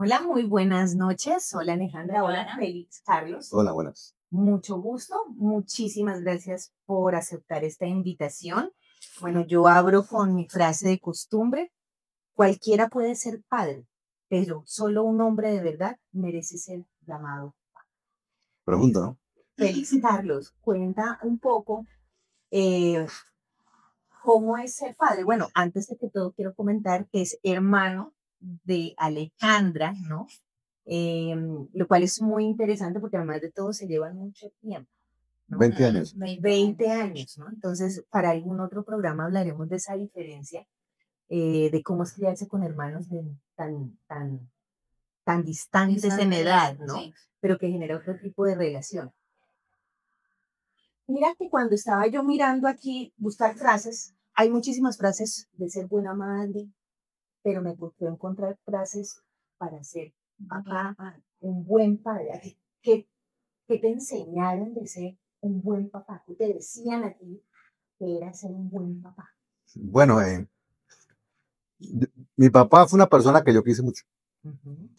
Hola, muy buenas noches. Hola Alejandra, hola Hola. Félix, Carlos. Hola, buenas. Mucho gusto, muchísimas gracias por aceptar esta invitación. Bueno, yo abro con mi frase de costumbre. Cualquiera puede ser padre, pero solo un hombre de verdad merece ser llamado. Pregunta, ¿no? Félix Carlos, cuenta un poco eh, cómo es ser padre. Bueno, antes de que todo quiero comentar que es hermano de Alejandra, ¿no? Eh, lo cual es muy interesante porque además de todo se llevan mucho tiempo, ¿no? 20 años. 20 años, ¿no? Entonces, para algún otro programa hablaremos de esa diferencia, de cómo es criarse con hermanos tan distantes en edad, ¿no? Sí. Pero que genera otro tipo de relación. Mira que cuando estaba yo mirando aquí, buscar frases, hay muchísimas frases de ser buena madre, pero me costó encontrar frases para ser papá, un buen padre. ¿Qué te enseñaron de ser un buen papá? ¿Qué te decían a ti que era ser un buen papá? Bueno, mi papá fue una persona que yo quise mucho. Ujú.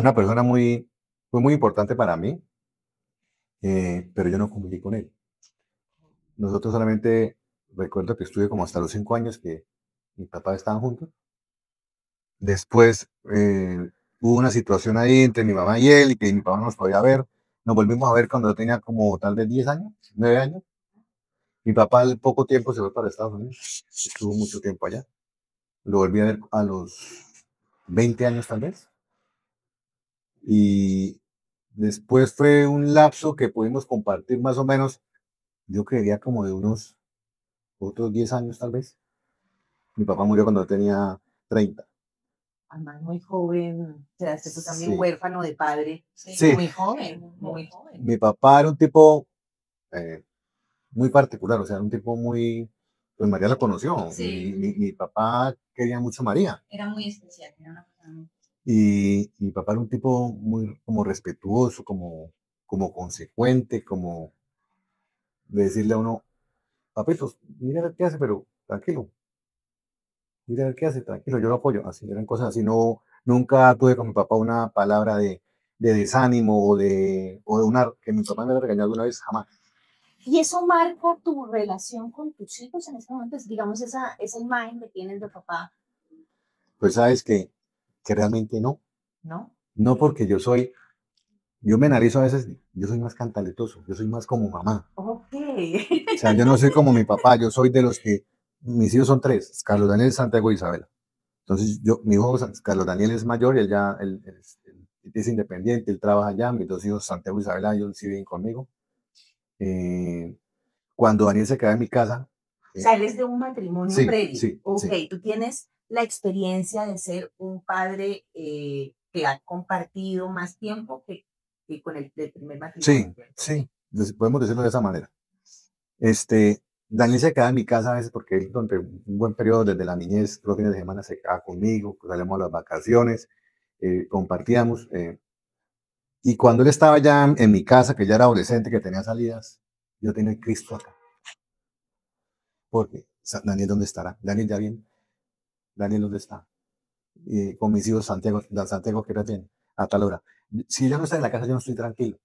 Una persona fue muy importante para mí, pero yo no conviví con él. Nosotros solamente recuerdo que estuve como hasta los 5 años que mi papá estaban juntos. Después hubo una situación ahí entre mi mamá y él y que mi papá no nos podía ver. Nos volvimos a ver cuando yo tenía como tal vez 10 años, 9 años. Mi papá al poco tiempo se fue para Estados Unidos. Estuvo mucho tiempo allá. Lo volví a ver a los 20 años tal vez. Y después fue un lapso que pudimos compartir más o menos, yo creería como de unos otros 10 años tal vez. Mi papá murió cuando yo tenía 30. Además, muy joven, quedaste tú también Sí, huérfano de padre, sí. muy joven, muy joven. Mi papá era un tipo eh, muy particular, o sea, era un tipo muy... Pues María la conoció. Sí. Mi papá quería mucho a María. Era muy especial, era una persona muy... Y mi papá era un tipo muy como respetuoso, como consecuente, como de decirle a uno, papitos, mira a ver qué hace, pero tranquilo, mira a ver qué hace, tranquilo, yo lo apoyo. Así eran cosas así. No, nunca tuve con mi papá una palabra de desánimo o de una que mi papá me haya regañado alguna vez, jamás. ¿Y eso marca tu relación con tus hijos en este momento? Digamos, esa imagen que tienes de papá, Pues sabes que realmente no. ¿no? No porque yo me analizo a veces, yo soy más cantaletoso, yo soy más como mamá. Ok. O sea, yo no soy como mi papá, yo soy de los que, mis hijos son tres, Carlos Daniel, Santiago y Isabela. Entonces, mi hijo Carlos Daniel es mayor y él es independiente, él trabaja allá. Mis dos hijos, Santiago y Isabela, ellos sí viven conmigo. Eh, Cuando Daniel se queda en mi casa, Sales de un matrimonio sí, previo. sí, Ok, sí, tú tienes la experiencia de ser un padre que ha compartido más tiempo que con el del primer matrimonio. sí, sí, podemos decirlo de esa manera. Daniel se queda en mi casa a veces porque él durante un buen periodo desde la niñez, los fines de semana se quedaba conmigo, salíamos a las vacaciones, compartíamos. Y cuando él estaba ya en mi casa, que ya era adolescente, que tenía salidas, yo tenía el Cristo acá. Porque, Daniel, ¿dónde estará? Daniel, ya bien. Daniel, ¿dónde está? Con mis hijos, Santiago, ¿qué hora tiene? A tal hora. Si ella no está en la casa, yo no estoy tranquilo.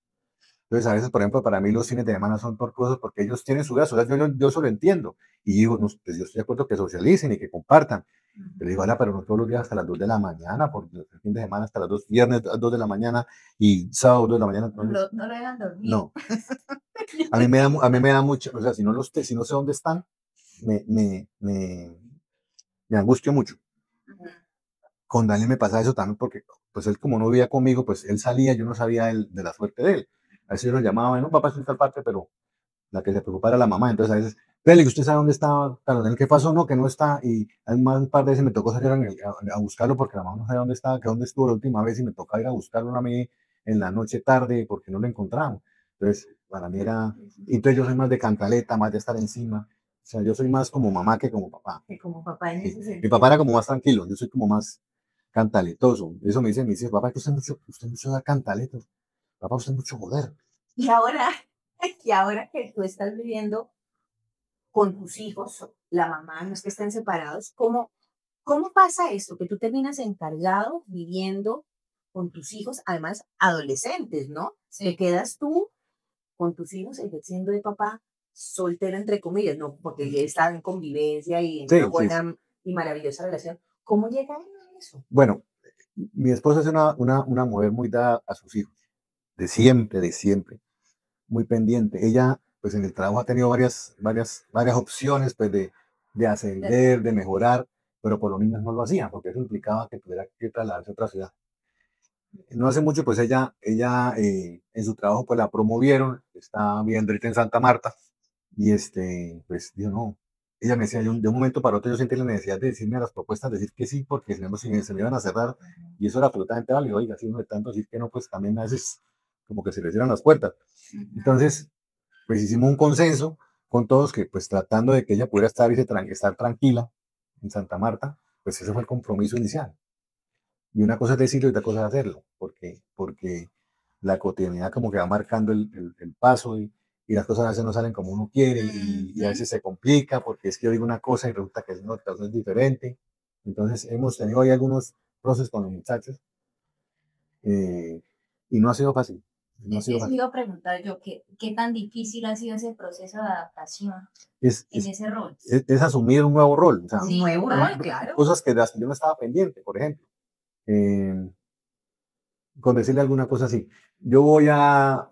Entonces, a veces, por ejemplo, para mí los fines de semana son tortuosos porque ellos tienen su vida, yo eso lo entiendo. Y digo, no, pues yo estoy de acuerdo que socialicen y que compartan. Pero digo, ahora, pero no todos los días hasta las 2 de la mañana, porque el fin de semana hasta las 2, viernes a las 2 de la mañana y sábado 2 de la mañana. No lo dejan dormir. No, a mí me da mucho, o sea, si no sé dónde están, me, me, me, me angustio mucho. Con Daniel me pasa eso también porque, pues él como no vivía conmigo, pues él salía, yo no sabía de la suerte de él. A veces yo lo llamaba, no, papá, estoy en tal parte, pero la que se preocupa era la mamá. Entonces a veces, Félix, ¿usted sabe dónde está Carlos Daniel? ¿Qué pasó? No, que no está. Y además un par de veces me tocó salir a buscarlo porque la mamá no sabía dónde estaba, que dónde estuvo la última vez y me tocaba ir a buscarlo a mí en la noche tarde porque no lo encontramos. Entonces, para mí era, y entonces yo soy más de cantaleta, más de estar encima. O sea, yo soy más como mamá que como papá. Que como papá en Sí. ese Mi sentido. papá era como más tranquilo, yo soy como más cantaletoso. Eso me dicen mis hijos, papá, que usted mucho da cantaleto. Papá, usted es mucho joder. Y ahora, y ahora que tú estás viviendo con tus hijos, la mamá, no es que estén separados, ¿cómo pasa esto? Que tú terminas encargado, viviendo con tus hijos, además adolescentes, ¿no? Te Sí. quedas tú con tus hijos ejerciendo de papá soltero, entre comillas, ¿no? Porque ya están en convivencia y en Sí, una sí, sí. buena y maravillosa relación. ¿Cómo llegan a eso? Bueno, mi esposa es una mujer muy dada a sus hijos, de siempre, muy pendiente. Ella, pues en el trabajo ha tenido varias opciones, pues de ascender, de mejorar, pero por lo menos no lo hacía, porque eso implicaba que tuviera que trasladarse a otra ciudad. No hace mucho, pues ella en su trabajo, pues la promovieron, está viviendo ahorita en Santa Marta, y pues yo no. Ella me decía, de un momento para otro yo sentí la necesidad de decirme a las propuestas, decir que sí, porque si no se me iban a cerrar, y eso era absolutamente válido. Oiga, si uno de tanto decir que no, pues también a veces como que se le cierran las puertas. Entonces, pues hicimos un consenso con todos que pues tratando de que ella pudiera estar tranquila en Santa Marta, pues ese fue el compromiso inicial. Y una cosa es decirlo y otra cosa es hacerlo, porque la cotidianidad como que va marcando el paso y las cosas a veces no salen como uno quiere y a veces se complica porque es que yo digo una cosa y resulta que no, otra cosa es diferente. Entonces hemos tenido ahí algunos procesos con los muchachos y no ha sido fácil. No ha sido Eso fácil. iba a preguntar yo, ¿qué tan difícil ha sido ese proceso de adaptación Es, en es, ese rol? es asumir un nuevo rol. O sea, Un Sí, nuevo total. rol, claro. cosas que de las que yo no estaba pendiente, por ejemplo. Eh, con decirle alguna cosa así. Yo a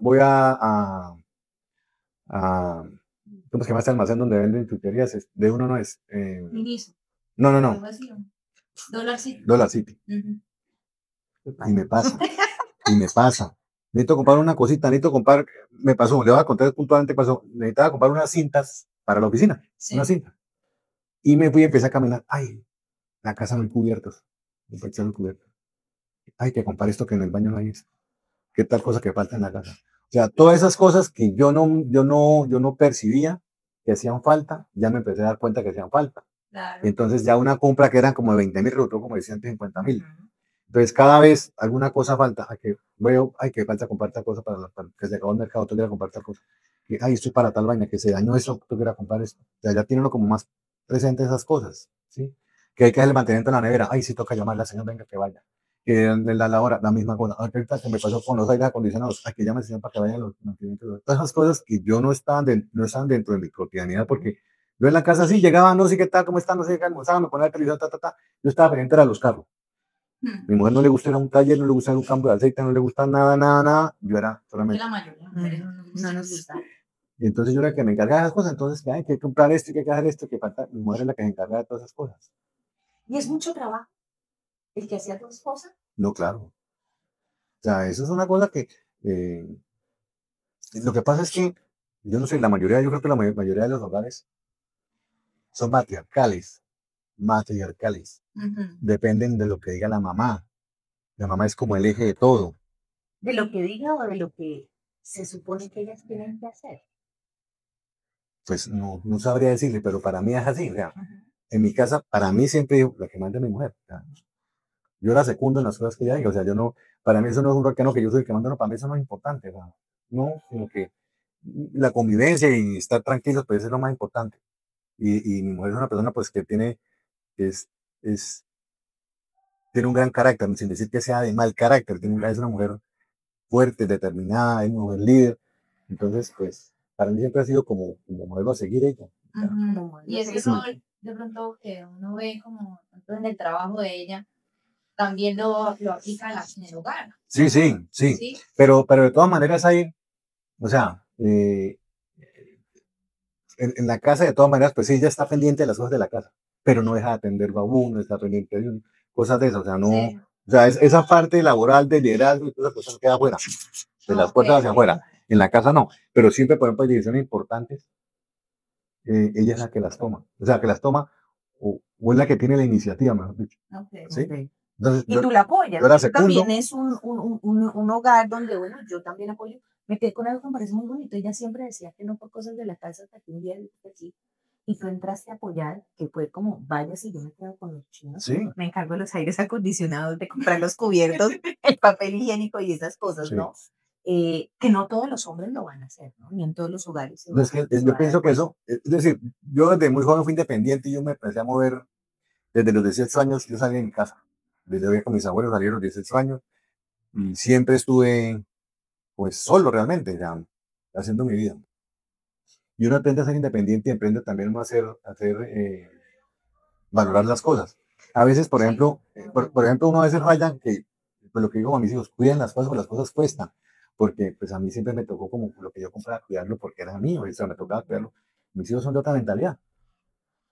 ¿cómo se llama este almacén donde venden chucherías? De uno no es. Miniso, No, no, o no. algo así. Dólar sí. Dollar City. Ujú. Y me pasa, y me pasa. Necesito comprar una cosita, me pasó, le voy a contar puntualmente qué pasó. Necesitaba comprar unas cintas para la oficina, una Sí. cinta. Y me fui y empecé a caminar. Ay, la casa no hay cubiertos. Me fue echando cubiertos. Hay que comprar esto que en el baño no hay esto. Qué tal cosa que falta en la casa. O sea, todas esas cosas que yo no percibía que hacían falta, ya me empecé a dar cuenta que hacían falta. Claro. Y entonces ya una compra que eran como de 20.000 resultó como de 150.000. Entonces cada vez alguna cosa falta, ay, que falta comprar tal cosa para que se acabó el mercado, tú quieras comprar tal cosa. Que, ay, esto es para tal vaina, que se dañó eso, tú quieras comprar esto. O sea, ya tiene uno como más presente esas cosas, ¿sí? Que hay que hacer el mantenimiento en la nevera, ay, sí toca llamarle al señor, venga, que vaya. Que en la hora, la misma cosa. Ahorita se me pasó con los aires acondicionados, hay que llame al señor para que vayan los mantenimientos. Todas esas cosas que yo no estaban dentro de mi cotidianidad, porque yo en la casa sí llegaba, no sé qué tal, cómo están, no sé qué, almorzaba, me ponía el televisor, yo estaba pendiente a los carros. Mi mujer no le gusta ir a un taller, no le gusta ir a un campo de aceite, no le gusta nada, nada, nada. Yo era Que solamente. la mayoría de mujeres no nos gusta. No nos gusta. Y entonces yo era el que me encargaba de esas cosas. Entonces, que hay que comprar esto, que hay que hacer esto, que falta. Mi mujer es la que se encarga de todas esas cosas. Y es mucho trabajo. El que hacía tu esposa. No, claro. O sea, eso es una cosa que. eh, lo que pasa es que, yo no sé, yo creo que la mayoría de los hogares son matriarcales. Matriarcales. Ujú. Dependen de lo que diga la mamá. La mamá es como el eje de todo. De lo que diga o de lo que se supone que ellas tienen que hacer. Pues no sabría decirle, pero para mí es así. O sea, en mi casa, para mí siempre digo, la que manda es mi mujer. O sea, yo la secundo en las cosas que ella diga. O sea, yo no, para mí eso no es un rol que yo soy el que manda, no, para mí eso no es importante. O sea, no, sino que la convivencia y estar tranquilos, pues eso es lo más importante. Y mi mujer es una persona, pues, es, es, tiene un gran carácter, sin decir que sea de mal carácter. Es una mujer fuerte, determinada, es una mujer líder. Entonces, pues, para mí siempre ha sido como modelo a seguir ella. O sea, Ujú. Y ese sí. rol, de pronto, que uno ve como tanto en el trabajo de ella, también lo aplica en el hogar. Sí, sí. Sí. Pero de todas maneras hay, o sea, en la casa de todas maneras, pues sí, ella está pendiente de las cosas de la casa, pero no deja de atenderlo a uno, está pendiente de cosas de eso, o sea, no, Sí. o sea, esa parte laboral de liderazgo y todas esas cosas queda afuera, de las Ok. puertas hacia afuera, en la casa no, pero siempre, por ejemplo, hay decisiones importantes, ella es la que las toma, o sea, que las toma, o es la que tiene la iniciativa, mejor dicho, Ok. ¿sí? Ok. Entonces, Y tú la apoyas. yo la Eso también secundo, es un hogar donde, bueno, yo también apoyo. Me quedé con algo que me parece muy bonito. Ella siempre decía que no por cosas de la casa, hasta que un día dijo que sí. Y tú entraste a apoyar, que fue como, vaya, si yo me quedo con los chinos, sí, me encargo de los aires acondicionados, de comprar los cubiertos, el papel higiénico y esas cosas, sí. ¿no? Que no todos los hombres lo van a hacer, ¿no? Ni en todos los hogares se No, va, es que, se va yo a dar pienso que cuenta. eso, es decir, yo desde muy joven fui independiente y yo me empecé a mover. Desde los 18 años yo salí de mi casa. Desde hoy con mis abuelos salí a los 18 años. y siempre estuve, pues, solo realmente, ya, haciendo mi vida. Y uno aprende a ser independiente y aprende también uno valorar las cosas. A veces, por Sí. ejemplo, por ejemplo, uno a veces raya que, pues lo que digo a mis hijos, cuiden las cosas, porque las cosas cuestan. Porque pues a mí siempre me tocó como lo que yo compraba, cuidarlo porque era mío, o sea, me tocaba cuidarlo. Mis hijos son de otra mentalidad.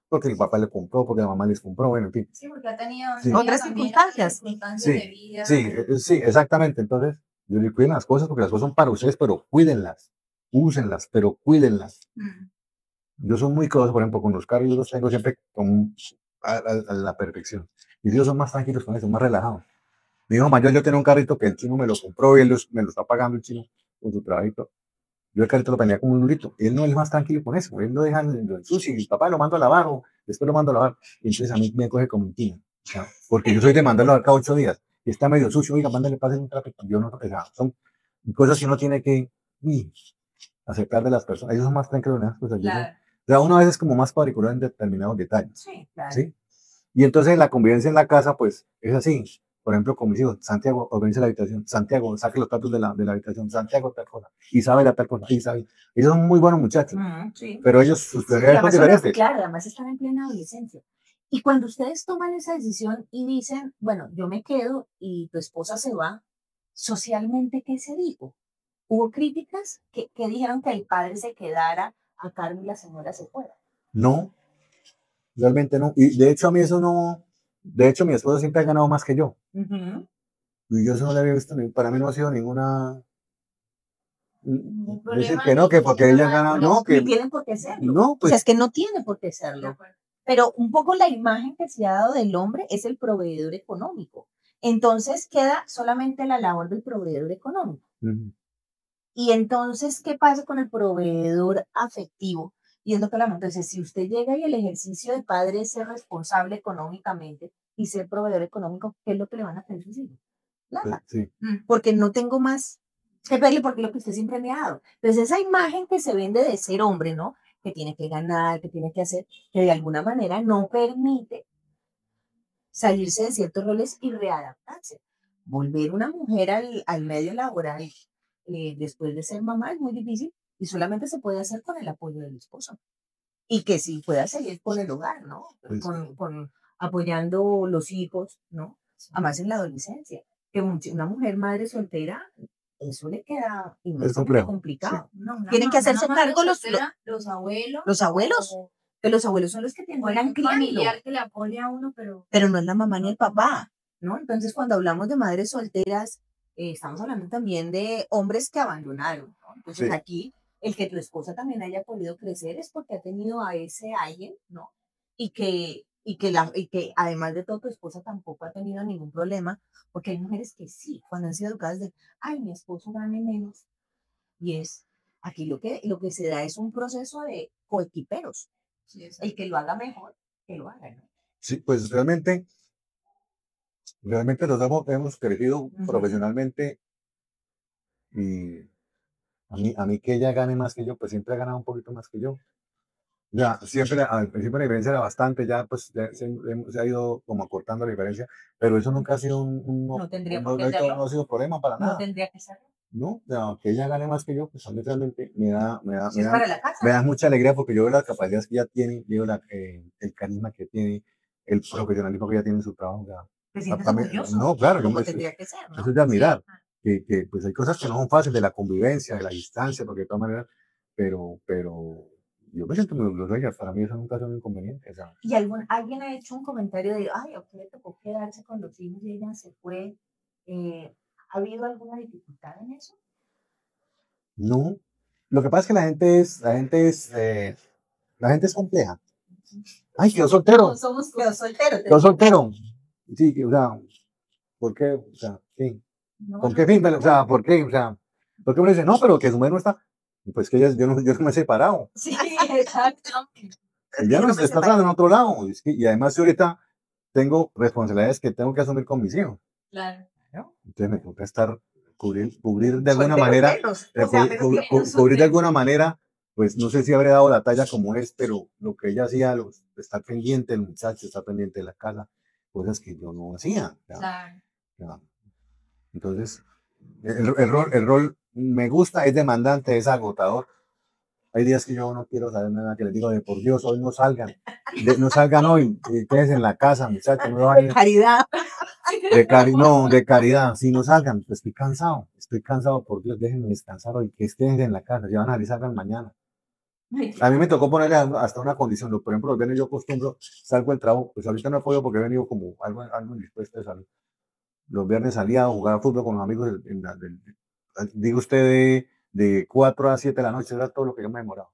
Porque mi papá le compró, porque la mamá les compró, bueno, en fin. Sí, porque ha tenido Sí. Otras también circunstancias. circunstancias de Sí, vida. sí, exactamente. Entonces, yo digo, cuiden las cosas porque las cosas son para ustedes, pero cuídenlas. Úsenlas, pero cuídenlas. Mm. Yo soy muy cuidadoso, por ejemplo, con los carros, yo los tengo siempre a la perfección. Mis hijos son más tranquilos con eso, más relajados. Mi hijo mayor, yo tenía un carrito que el chino me lo compró y me lo está pagando el chino con su trabajito. Yo el carrito lo tenía como un durito. Y él no es más tranquilo con eso. Él no deja lo ensucio. Y papá lo mando a lavar o después lo mando a lavar. Y entonces a mí me coge como un tino. O sea, porque yo soy de mandarlo a cada 8 días. Y está medio sucio. Oiga, mándale, pase un trapo. Yo no, o sea, son cosas que uno tiene que aceptar de las personas. Ellos son más tranquilos en esas cosas. Claro. O sea, uno a veces es como más particular en determinados detalles. Sí, claro. ¿Sí? Y entonces la convivencia en la casa, pues, es así. Por ejemplo, con mis hijos, Santiago organiza la habitación, Santiago saque los platos de la habitación, Santiago tal cosa, Isabel tal cosa, Isabel. Ellos son muy buenos muchachos, Sí. pero ellos, sus Sí, prioridades son además diferentes. claro, además están en plena adolescencia. Y cuando ustedes toman esa decisión y dicen, bueno, yo me quedo y tu esposa se va, socialmente, ¿qué se dijo? ¿Hubo críticas que dijeron que el padre se quedara a cargo y la señora se fuera? No, realmente no. Y de hecho a mí eso no, de hecho mi esposa siempre ha ganado más que yo. Ujú. Y yo eso no le había visto, para mí no ha sido ninguna... Ningún Decir problema que no, ni que porque ella gana, no, Ni que tienen por qué serlo. no, O sea, pues es que no tiene por qué de serlo. acuerdo. Pero un poco la imagen que se ha dado del hombre es el proveedor económico. Entonces queda solamente la labor del proveedor económico. ujú, Y entonces, ¿qué pasa con el proveedor afectivo? Y es lo que hablamos. Entonces, si usted llega y el ejercicio de padre es ser responsable económicamente y ser proveedor económico, ¿qué es lo que le van a pedir sus hijos? pues, Nada. sí. Porque no tengo más que pedirle porque lo que usted siempre me ha dado. Entonces, esa imagen que se vende de ser hombre, ¿no? Que tiene que ganar, que tiene que hacer, que de alguna manera no permite salirse de ciertos roles y readaptarse. Volver una mujer al medio laboral después de ser mamá es muy difícil y solamente se puede hacer con el apoyo del esposo. Y que sí pueda seguir con el hogar, ¿no? Pues, Con apoyando los hijos, ¿no? Además en la adolescencia. Que una mujer madre soltera, eso le queda es inmensamente complejo. Sí. complicado. No, una Tienen que hacerse una madre cargo soltera, los abuelos. los abuelos. O, Que los abuelos son los que tienen o que algún criarlo. familiar que le apoye a uno, Pero no es la mamá ni el papá, ¿no? Entonces, cuando hablamos de madres solteras, estamos hablando también de hombres que abandonaron, ¿no? Entonces, Sí. aquí, el que tu esposa también haya podido crecer es porque ha tenido a ese alguien, ¿no? Y que además de todo, tu esposa tampoco ha tenido ningún problema, porque hay mujeres que sí, cuando han sido educadas de, ay, mi esposo gane menos, y es, aquí lo que se da es un proceso de coequiperos, sí, el que lo haga mejor, que lo haga, ¿no? Sí, pues realmente los dos hemos crecido Ujú. profesionalmente y a mí que ella gane más que yo, pues siempre ha ganado un poquito más que yo. Ya, siempre, al principio la diferencia era bastante, ya pues ya se ha ido como acortando la diferencia, pero eso nunca ha sido No tendría por no, qué no serlo. ha sido problema para No nada, tendría que serlo. ¿no? O sea, que ella gane más que yo, pues a mí realmente Si es para la casa. me da mucha alegría porque yo veo las capacidades que ella tiene, veo el carisma que tiene, el profesionalismo que ella tiene en su trabajo. O sea, Te sientes para mí- orgulloso. no, claro, Como eso tendría que ser, ¿no? es de admirar, que pues hay cosas que no son fáciles de la convivencia, de la distancia, porque de todas maneras, pero yo me siento muy orgulloso de ella, para mí eso nunca ha sido un inconveniente. O sea, Y alguien ha hecho un comentario de, ay, a usted le tocó quedarse con los hijos y ella se fue. ¿Ha habido alguna dificultad en eso? no, lo que pasa es que la gente es compleja. Ay, quedó soltero, No somos quedó solteros. quedó soltero. Sí, o sea, ¿por qué? O sea, sí. ¿Con qué fin? O sea, ¿por qué? O sea, ¿por qué uno dice, no, pero que su mujer no está? Pues que yo no me he separado. Sí, exacto. Ella Yo no no se me está separé. tratando en otro lado. Y además, yo ahorita tengo responsabilidades que tengo que asumir con mis hijos. Claro. ¿No? Entonces me toca cubrir de alguna Solteros manera, menos. O sea, pero menos cubrir de solteros. alguna manera, pues no sé si habré dado la talla como es, pero lo que ella hacía, estar pendiente del muchacho, estar pendiente de la casa, cosas que yo no hacía. Claro. Ya. Entonces, el rol me gusta, es demandante, es agotador. Hay días que yo no quiero saber nada, que les digo de por Dios, hoy no salgan, no salgan hoy, quédense en la casa, muchachos, no vayan. Caridad. No, de caridad, si no salgan, pues estoy cansado, por Dios, déjenme descansar hoy, que estén en la casa, ya van a salir, salgan mañana. A mí me tocó ponerle hasta una condición, por ejemplo, los viernes yo acostumbro, salgo del trabajo, pues ahorita no he podido porque he venido como algo indispuesto de salud. Los viernes salía a jugar fútbol con los amigos, digo usted, de 4 a 7 de la noche, era todo lo que yo me demoraba.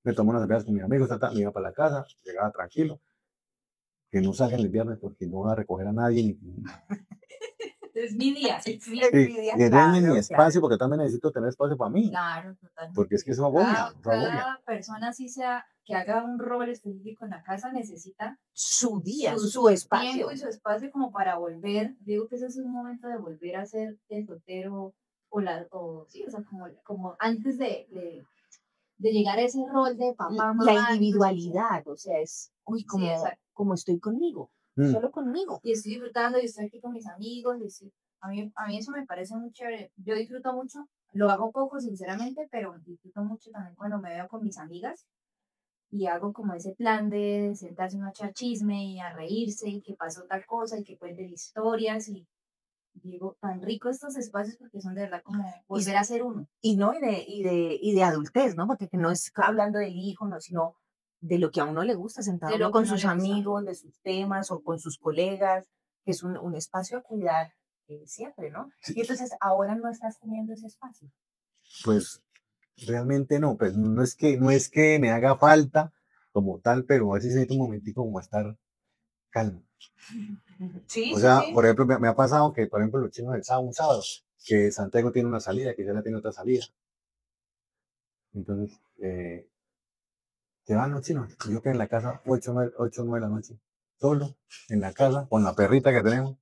Me tomé unas cervezas con mis amigos, me iba para la casa, llegaba tranquilo, que no salgan el viernes porque no voy a recoger a nadie. Es mi día. Sí, y denme mi espacio porque también necesito tener espacio para mí. Claro, totalmente. Porque es que eso agobia. Cada persona, así sea, que haga un rol específico en la casa, necesita su día, su espacio. Tiempo y su espacio como para volver. Digo que ese es un momento de volver a ser el soltero sí, o sea, como antes de llegar a ese rol de papá, mamá. La individualidad, o sea, es como estoy conmigo, solo conmigo. Y estoy disfrutando, y estoy aquí con mis amigos. A mí eso me parece muy chévere. Yo disfruto mucho, lo hago poco, sinceramente, pero disfruto mucho también cuando me veo con mis amigas y hago como ese plan de sentarse a echar chisme y a reírse y que pasó tal cosa y que cuenten historias y digo, tan rico estos espacios porque son de verdad como volver a ser uno. Y de adultez, ¿no? Porque no es hablando del hijo, no, sino de lo que a uno le gusta, sentado con sus amigos, de sus temas o con sus colegas, que es un espacio a cuidar siempre, ¿no? Sí. Y entonces ahora no estás teniendo ese espacio. Pues realmente no, pues no es que me haga falta como tal, pero a veces necesito un momentico como estar calmo. Sí, o sea, por ejemplo, me ha pasado que, por ejemplo, los chinos un sábado, que Santiago tiene una salida, que ya tiene otra salida. Entonces, se van los chinos. Yo quedé en la casa 8 o 9 de la noche, solo, en la casa, con la perrita que tenemos.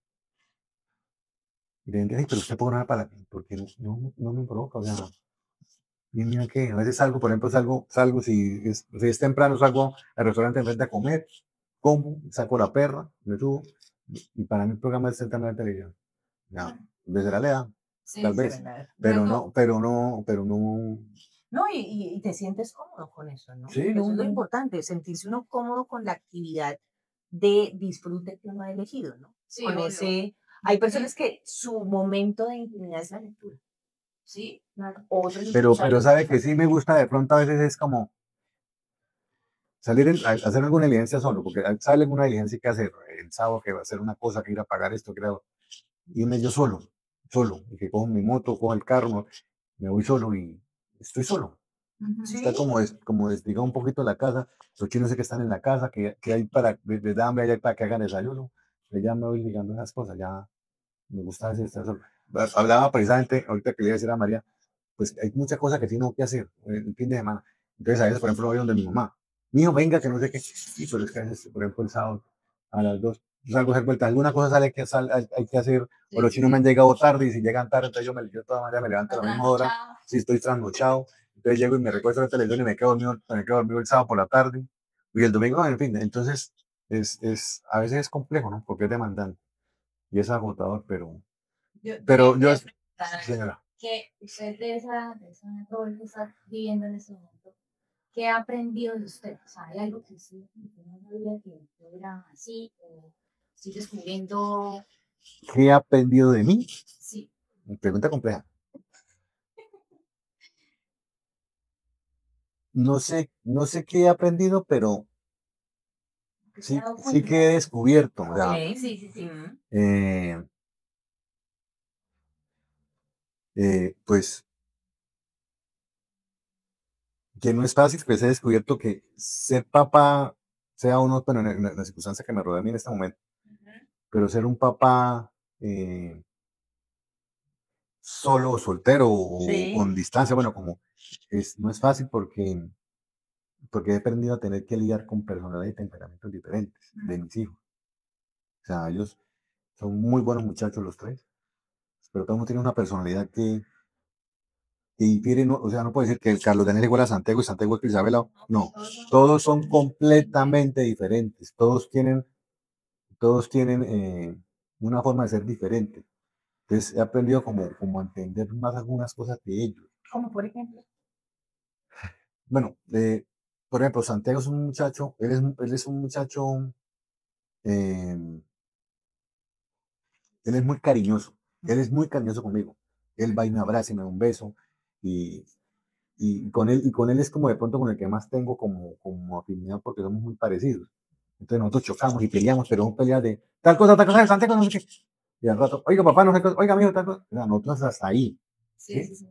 Y le dije, pero usted puede para porque no me provoca, o sea, y mira que a veces salgo, por ejemplo, salgo si es temprano, salgo al restaurante enfrente a comer, como, saco la perra, me subo, y para mí el programa es sentarme en la televisión. Ya, desde la edad, tal vez, pero no. No, y te sientes cómodo con eso, ¿no? Sí, eso es lo importante, sentirse uno cómodo con la actividad de disfrute que uno ha elegido, ¿no? Sí, con ese, hay personas que su momento de intimidad es la lectura. Sí, claro. Pero sabe que sí me gusta de pronto a veces es como salir a hacer alguna diligencia solo, porque sale alguna diligencia que hacer el sábado, que va a hacer una cosa, que ir a pagar esto, creo, irme yo solo, y que cojo mi moto, cojo el carro, me voy solo y estoy solo. ¿Sí? Está como desligado un poquito la casa, los chinos sé que están en la casa, que hay para, les da hambre, hay para que hagan desayuno, ya me voy ligando esas cosas, ya me gusta hacer estar solo. Hablaba precisamente, ahorita que le iba a decir a María, pues hay muchas cosas que tengo que hacer el fin de semana. Entonces a veces, por ejemplo, voy donde mi mamá. Mi hijo, venga, que no sé qué. Sí, pero es que a veces, por ejemplo, el sábado a las 2, yo salgo a hacer vueltas. Alguna cosa hay que hacer, o los chinos me han llegado tarde, y si llegan tarde, entonces yo toda mañana me levanto a la misma hora. Si estoy trasnochado, entonces llego y me recuesto en la televisión y me quedo dormido el sábado por la tarde. Y el domingo, en fin, entonces a veces es complejo, ¿no? Porque es demandante y es agotador, pero yo señora. Que usted de ese rol que está viviendo en este momento, ¿qué ha aprendido de usted? O sea, ¿hay algo que usted no sabía que era así? ¿O estoy descubriendo? ¿Qué ha aprendido de mí? Sí. Pregunta compleja. No sé qué he aprendido, pero sí que he descubierto. Okay, sí. Pues que no es fácil, pues he descubierto que ser papá, sea uno, pero en la circunstancia que me rodea a mí en este momento, pero ser un papá solo o soltero o con distancia, bueno, no es fácil porque he aprendido a tener que lidiar con personalidades y temperamentos diferentes de mis hijos. O sea, ellos son muy buenos muchachos los tres, pero cada uno tiene una personalidad que difiere, o sea, no puede decir que el Carlos Daniel es igual a Santiago y Santiago es Isabela. No, todos son completamente diferentes, todos tienen una forma de ser diferente. Entonces he aprendido como a entender más algunas cosas de ellos. Como por ejemplo. Bueno, por ejemplo, Santiago es un muchacho, él es un muchacho, eh, él es muy cariñoso, él es muy cariñoso conmigo. Él va y me abraza y me da un beso y, y con él es como de pronto con el que más tengo como afinidad porque somos muy parecidos. Entonces nosotros chocamos y peleamos, pero son peleas de tal cosa, Santiago, no sé qué. Y al rato, oiga, papá, no sé qué, oiga, amigo, tal cosa. O sea, nosotros hasta ahí. Sí, ¿Sí? sí, sí.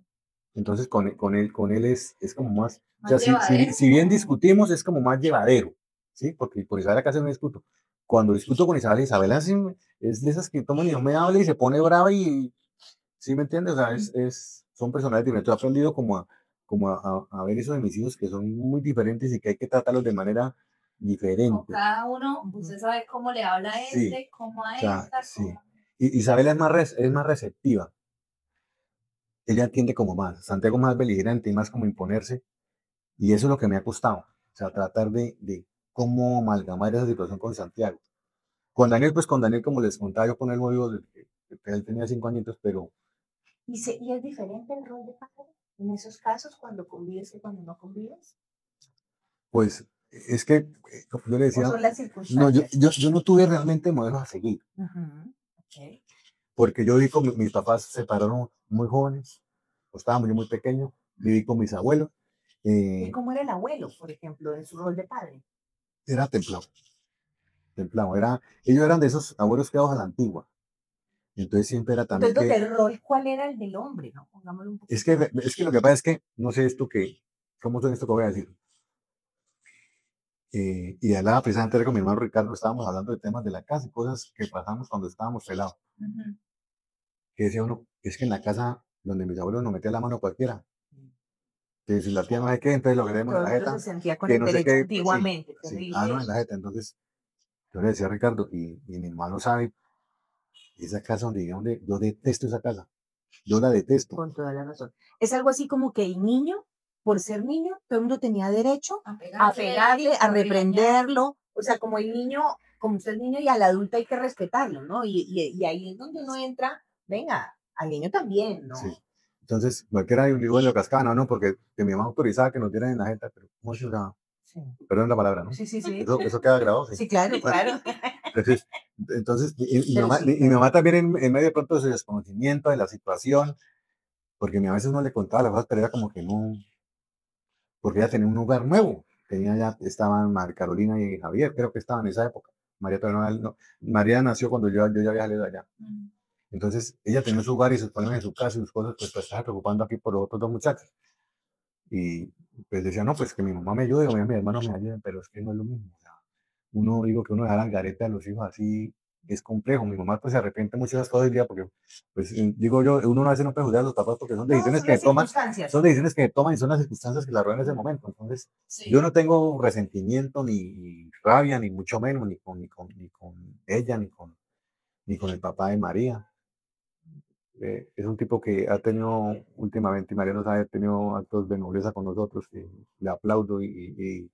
Entonces con él es como más, o Más sea, llevadero. si bien discutimos es como más llevadero, ¿sí? Porque por Isabela casi no discuto. Cuando discuto con Isabela, Isabela es de esas que toman y no me habla y se pone brava y, ¿sí me entiendes? O sea, son personajes diferentes. Yo he aprendido como a ver eso de mis hijos que son muy diferentes y que hay que tratarlos de manera Como diferente. cada uno, usted sabe cómo le habla a Sí, este, cómo a o sea, esta, sí. cómo... Y Isabela es más receptiva. Ella entiende como más. Santiago más beligerante y más como imponerse. Y eso es lo que me ha costado. O sea, tratar de cómo amalgamar esa situación con Santiago. Con Daniel, pues con Daniel, como les contaba, yo con él no vivo desde que él tenía 5 añitos, pero ¿Y es diferente el rol de padre en esos casos cuando convives y cuando no convives? pues es que, como yo le ¿O decía, son las no, yo, circunstancias? yo, yo no tuve realmente modelos a seguir, Ujú, ok. porque yo viví con mis papás, se separaron muy jóvenes, o estábamos yo muy pequeño, viví con mis abuelos, ¿Y eh, cómo era el abuelo, por ejemplo, en su rol de padre? era templado, templado, ellos eran de esos abuelos criados a la antigua, entonces siempre era también Entonces, donde que, el rol, ¿cuál era el del hombre? ¿No? Pongámoslo un es poquito que, más. es que lo que pasa es que, no sé esto que, ¿cómo son esto que voy a decir? Y hablaba precisamente con mi hermano Ricardo, estábamos hablando de temas de la casa y cosas que pasamos cuando estábamos pelados. Ujú. Que decía uno, es que en la casa donde mis abuelos nos metía la mano cualquiera, que si la tía no sé qué, entonces lo que tenemos en Todo la el mundo se jeta, sentía con que el no sé derecho qué, sí, antiguamente, sí, terrible no, en eso. la jeta. Entonces yo le decía a Ricardo, y mi hermano sabe, esa casa donde yo detesto esa casa, yo la detesto. Con toda la razón. Es algo así como que el niño, por ser niño, todo el mundo tenía derecho a pegarle, a reprenderlo. O sea, como el niño, como usted es niño y al adulto hay que respetarlo, ¿no? Y ahí es donde uno entra, venga, al niño también, ¿no? Sí. Entonces, cualquiera de un libro lo cascaba, no, porque que mi mamá autorizaba que nos dieran en la jeta, pero ¿cómo se llama? Sí, Perdón la palabra, ¿no? sí, sí. Sí, Eso queda grabado, sí. sí, claro, Bueno, claro. entonces, y mi Pero mamá, sí, y mi mamá también en medio de pronto de su desconocimiento de la situación, porque a veces no le contaba las cosas, pero era como que no, porque ella tenía un lugar nuevo. Ya estaban María Carolina y Javier, creo que estaban en esa época. María todavía no, María nació cuando yo ya había salido de allá. Ujú. Entonces, ella tenía su hogar y sus problemas en su casa y sus cosas, pues estaba preocupando aquí por los otros dos muchachos. Y pues decía, no, pues que mi mamá me ayude o mi hermano me ayude, pero es que no es lo mismo. O sea, digo que uno dejar al garete a los hijos así es complejo. Mi mamá pues se arrepiente mucho de esas cosas hoy día porque, pues digo yo, uno a veces no puede juzgar a los papás porque son no, decisiones son que las toman, circunstancias. son decisiones que toman y son las circunstancias que la ruedan en ese momento. Entonces, yo Sí. no tengo resentimiento ni rabia, ni mucho menos, ni con ella, ni con el papá de María. Es un tipo que ha tenido últimamente, y María nos ha tenido actos de nobleza con nosotros, y le aplaudo y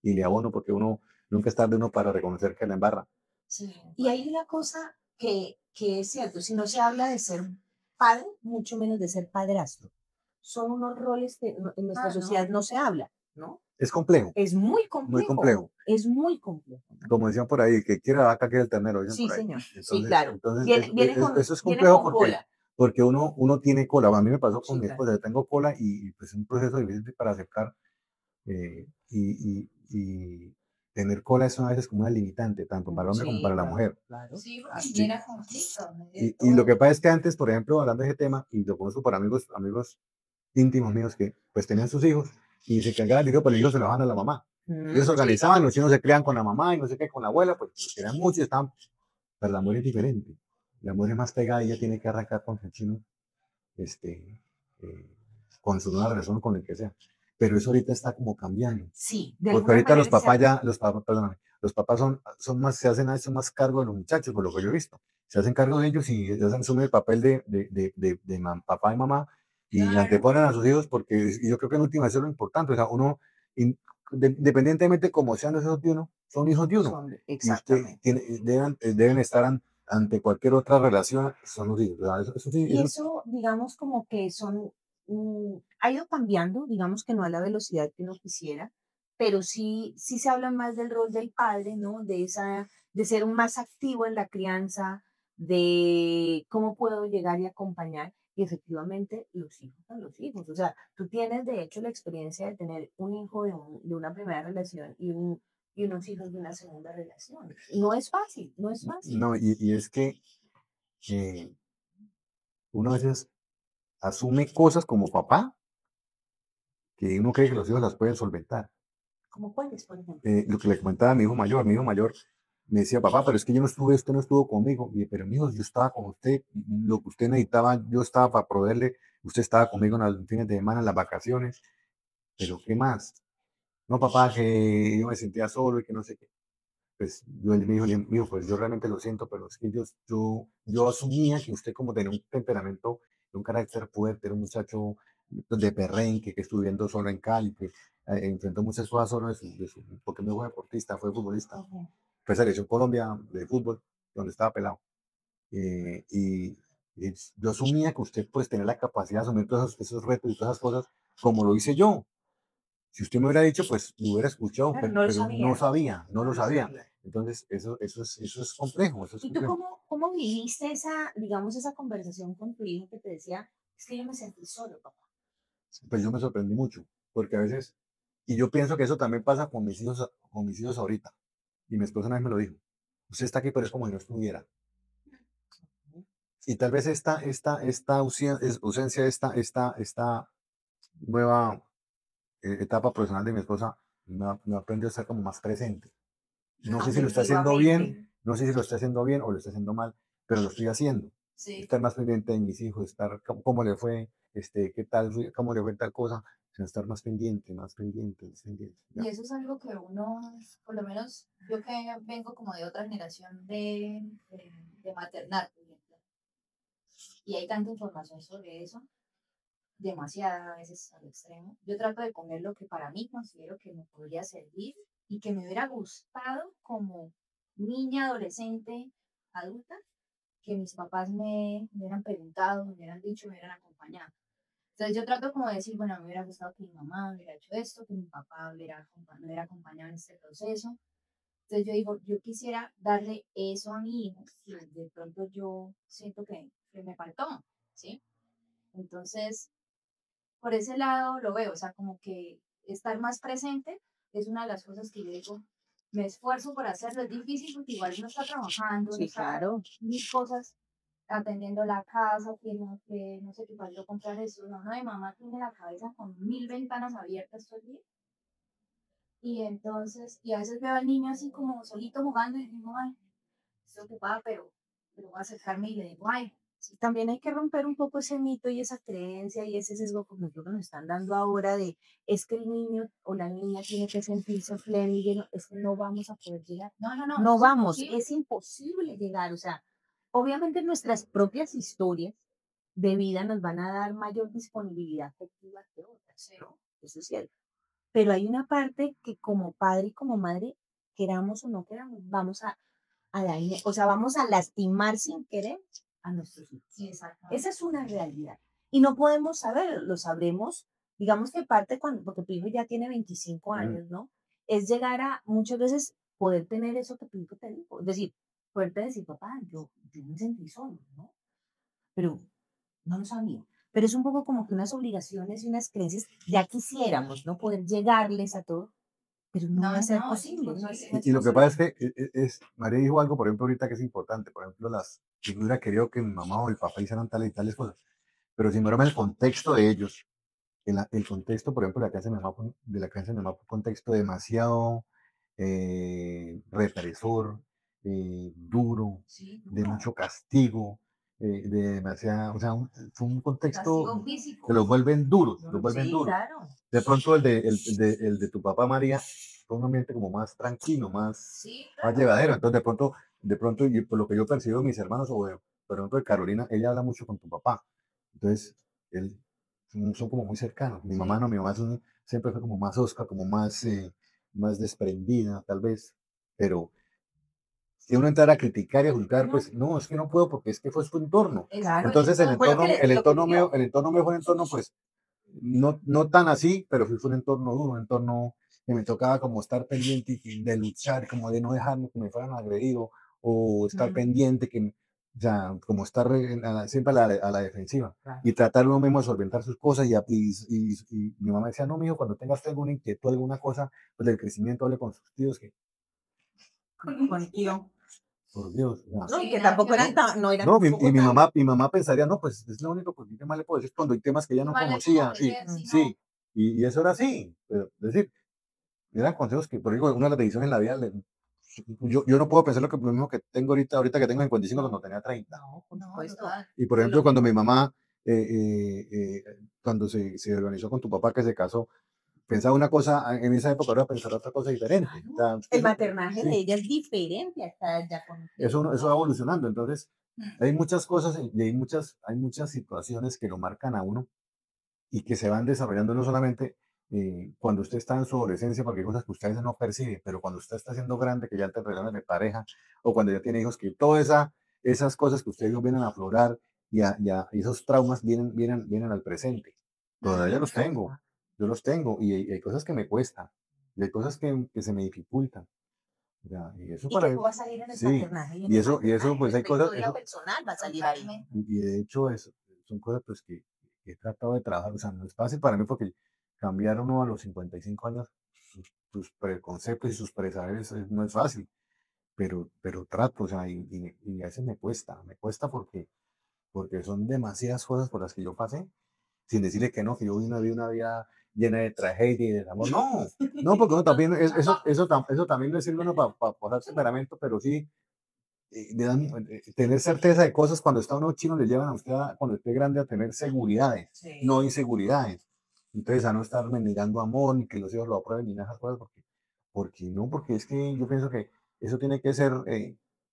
le abono porque uno nunca es tarde uno para reconocer que la embarra. Sí. Y hay una cosa que es cierto, si no se habla de ser padre, mucho menos de ser padrastro. Son unos roles que en nuestra sociedad no se habla, ¿no? Es complejo, Es muy muy complejo, complejo. es muy complejo, ¿no? Como decían por ahí, que quiere la vaca, quiere el ternero, dicen Sí, por ahí. señor, sí, Entonces, claro. entonces Viene eso es viene complejo con cola. porque uno tiene cola. A mí me pasó con Sí, mi claro. esposa, yo tengo cola y pues es un proceso difícil para aceptar. Y tener cola es a veces como una limitante, tanto para el hombre como Sí, para la claro, mujer. claro. Sí, porque Claro. Sí. genera conflicto, de Y lo todo. que pasa es que antes, por ejemplo, hablando de ese tema, y lo conozco por amigos íntimos míos que pues tenían sus hijos y se cargaban el hijo, pero el hijo se lo daban a la mamá. Ellos Sí, organizaban, los chinos se crean con la mamá y no sé qué, con la abuela, pues los querían mucho y estaban. Pero la mujer es diferente. La mujer es más pegada y ella tiene que arrancar con el chino, este, eh, con su nueva relación, con el que sea. Pero eso ahorita está como cambiando. sí, de Porque alguna ahorita los manera papás ya, perdóname, los papás son más, se hacen más cargo de los muchachos, por lo que yo he visto. Se hacen cargo de ellos y ellos asumen el papel de papá y mamá y Claro. anteponen a sus hijos porque y yo creo que en última eso es lo importante. O sea, uno, independientemente como sean los hijos de uno, son hijos de uno. Y usted exactamente. deben estar ante cualquier otra relación son los hijos. ¿Verdad? Eso sí, Y eso, eso, digamos, como que ha ido cambiando, digamos que no a la velocidad que uno quisiera, pero sí se habla más del rol del padre, ¿no? De ser un más activo en la crianza, de cómo puedo llegar y acompañar. Y efectivamente, los hijos son los hijos. O sea, tú tienes de hecho la experiencia de tener un hijo de una primera relación y unos hijos de una segunda relación. No es fácil, no es fácil. no, y es que eh, uno a veces asume cosas como papá que uno cree que los hijos las pueden solventar. ¿Cómo cuáles, por ejemplo? Lo que le comentaba a mi hijo mayor me decía, papá, pero es que yo no estuve, usted no estuvo conmigo. Y, pero mi hijo, yo estaba con usted, lo que usted necesitaba, yo estaba para proveerle, usted estaba conmigo en los fines de semana, en las vacaciones, pero ¿qué más? No, papá, que yo me sentía solo y que no sé qué. Pues yo él me dijo, "Mijo, pues yo realmente lo siento, pero es que yo asumía que usted como tenía un temperamento, un carácter fuerte, era un muchacho de perrenque, que estuvo viviendo solo en Cali, que enfrentó muchas cosas solo porque no fue deportista, fue futbolista, Ok. fue selección Colombia de fútbol, donde estaba pelado. Y yo asumía que usted pues tenía la capacidad de asumir todos esos retos y todas esas cosas como lo hice yo. Si usted me hubiera dicho, pues lo hubiera escuchado, Claro, pero, no lo pero no sabía. sabía, no No lo lo sabía. sabía. Entonces, eso es complejo, eso es ¿Y tú complejo. cómo viviste digamos, esa conversación con tu hijo que te decía, es que yo me sentí solo, papá? Pues yo me sorprendí mucho, porque a veces, y yo pienso que eso también pasa con mis hijos ahorita. Y mi esposa una vez me lo dijo, usted está aquí, pero es como si no estuviera. Y tal vez ausencia, esta nueva etapa profesional de mi esposa me aprendió a ser como más presente. No sé si lo está haciendo Afectivamente. bien, no sé si lo está haciendo bien o lo está haciendo mal, pero lo estoy haciendo. Sí. Estar más pendiente de mis hijos, estar cómo le fue, qué tal, cómo le fue tal cosa, sino estar más pendiente, más pendiente, más pendiente. Y Ya. eso es algo que uno, por lo menos yo que vengo como de otra generación de maternar, por ejemplo, y hay tanta información sobre eso, demasiada a veces al extremo. Yo trato de comer lo que para mí considero que me podría servir y que me hubiera gustado como niña, adolescente, adulta, que mis papás me hubieran preguntado, me hubieran dicho, me hubieran acompañado. Entonces yo trato como de decir, bueno, me hubiera gustado que mi mamá hubiera hecho esto, que mi papá me hubiera acompañado en este proceso. Entonces yo digo, yo quisiera darle eso a mi hijo, y de pronto yo siento que me faltó, ¿sí? Entonces, por ese lado lo veo, o sea, como que estar más presente es una de las cosas que yo digo, me esfuerzo por hacerlo, es difícil porque igual uno está trabajando, uno Sí, está claro. mil cosas, atendiendo la casa, que no sé qué pasó comprar eso, no, no, de mamá tiene la cabeza con mil ventanas abiertas todo el día. Y entonces, y a veces veo al niño así como solito jugando y digo, ay, estoy ocupada, pero voy a acercarme y le digo, ay, Sí, también hay que romper un poco ese mito y esa creencia y ese sesgo cognitivo que nos están dando ahora de es que el niño o la niña tiene que sentirse pleno y lleno, es que no vamos a poder llegar. no, no, no, No eso es vamos, imposible. es imposible llegar. O sea, obviamente nuestras propias historias de vida nos van a dar mayor disponibilidad afectiva que otras, ¿no? Eso es cierto. Pero hay una parte que como padre y como madre, queramos o no queramos, a dañar, o sea, vamos a lastimar sin querer a nuestros hijos. Sí, exacto. Esa es una realidad. Y no podemos saber, lo sabremos, digamos que parte cuando, porque tu hijo ya tiene 25 Mm. años, ¿no? Es llegar a muchas veces poder tener eso que tu hijo te dijo. Es decir, poderte decir, papá, yo me sentí solo, ¿no? Pero no lo sabía. Pero es un poco como que unas obligaciones y unas creencias, ya quisiéramos, ¿no? Poder llegarles a todo, pero no va No, a ser no, es posible, no imposible. no Y es lo que pasa posible. es que María dijo algo, por ejemplo, ahorita que es importante. Por ejemplo, yo hubiera querido que mi mamá o mi papá hicieran tales y tales cosas, pero si no era el contexto de ellos, el contexto, por ejemplo, de la crianza de mi mamá fue un contexto demasiado represor, duro, Sí, de duro. mucho castigo, de demasiado, o sea, fue un Castigo contexto físico. que los vuelven duros, los vuelven Sí, duros. claro. De pronto el de tu papá María fue un ambiente como más tranquilo, Sí, más claro. llevadero. Entonces, de pronto, y por lo que yo percibo de mis hermanos, por ejemplo, de Carolina, ella habla mucho con tu papá. Entonces, él, son como muy cercanos. Mi mamá Sí. no, mi mamá siempre fue como más osca, como más desprendida, tal vez. Pero si uno entrar a criticar y a juzgar, pues no, es que no puedo porque es que fue su entorno. Claro, Entonces el Fue lo entorno, que el lo que entorno mío, vivió. el entorno mío fue un entorno, pues, no tan así, pero sí fue un entorno duro, un entorno que me tocaba como estar pendiente y de luchar, como de no dejarme que me fueran agredido, o estar pendiente, o sea, como estar siempre a la defensiva Claro. y tratar uno mismo de solventar sus cosas. Y mi mamá decía, no, mijo, cuando tengas alguna inquietud, alguna cosa, pues del crecimiento, hable con sus tíos, que Con tío. por Dios. O sea, No, y Sí, que nada tampoco que eran ver. no eran no, tampoco y tan. mi mamá pensaría, no, pues es lo único, pues, ¿qué más le puedo decir cuando hay temas que ella no Más le conocía? puedo Sí, ofrecer, si no. sí, y eso era así. Pero, es decir, eran consejos que, por ejemplo, una de las decisiones en la vida, yo no puedo pensar lo mismo que tengo ahorita que tengo 55 cuando tenía 30. No, por No, supuesto. total. Y por Y lo ejemplo, cuando mi mejor. mamá, cuando se organizó con tu papá que se casó, pensaba una cosa en esa época, ahora pensar otra cosa diferente. O Claro. sea, El eso, maternaje de sí, ella es diferente a estar ya con usted. eso va evolucionando. Entonces, hay muchas cosas y hay muchas situaciones que lo marcan a uno y que se van desarrollando no solamente cuando usted está en su adolescencia, porque hay cosas que usted a veces no percibe, pero cuando usted está siendo grande, que ya te relaciones de pareja, o cuando ya tiene hijos, que todas esas cosas que ustedes vienen a aflorar y esos traumas vienen al presente. Todavía los tengo, yo los tengo, y hay cosas que me cuestan, y hay cosas que se me dificultan. Ya, y eso Y que para mí, eso va a salir en el sí, maternaje y en y el eso, maternaje. pues hay Nuestra cosas, historia eso, personal va a salir ahí. Totalmente. y de hecho, son cosas pues, que he tratado de trabajar. O sea, no es fácil para mí porque cambiar uno a los 55 años sus preconceptos y sus presaberes no es fácil, pero trato, o sea, y a veces me cuesta porque son demasiadas cosas por las que yo pasé, sin decirle que no, que yo vi una vida llena de tragedia y de amor. No, no, porque uno también, eso también no es sirve uno para pasar temperamento, pero sí tener certeza de cosas cuando está uno chino le llevan a usted cuando esté grande a tener seguridades, Sí. no inseguridades. Entonces a no estar mendigando amor ni que los hijos lo aprueben ni nada de esas cosas porque no, porque es que yo pienso que eso tiene que ser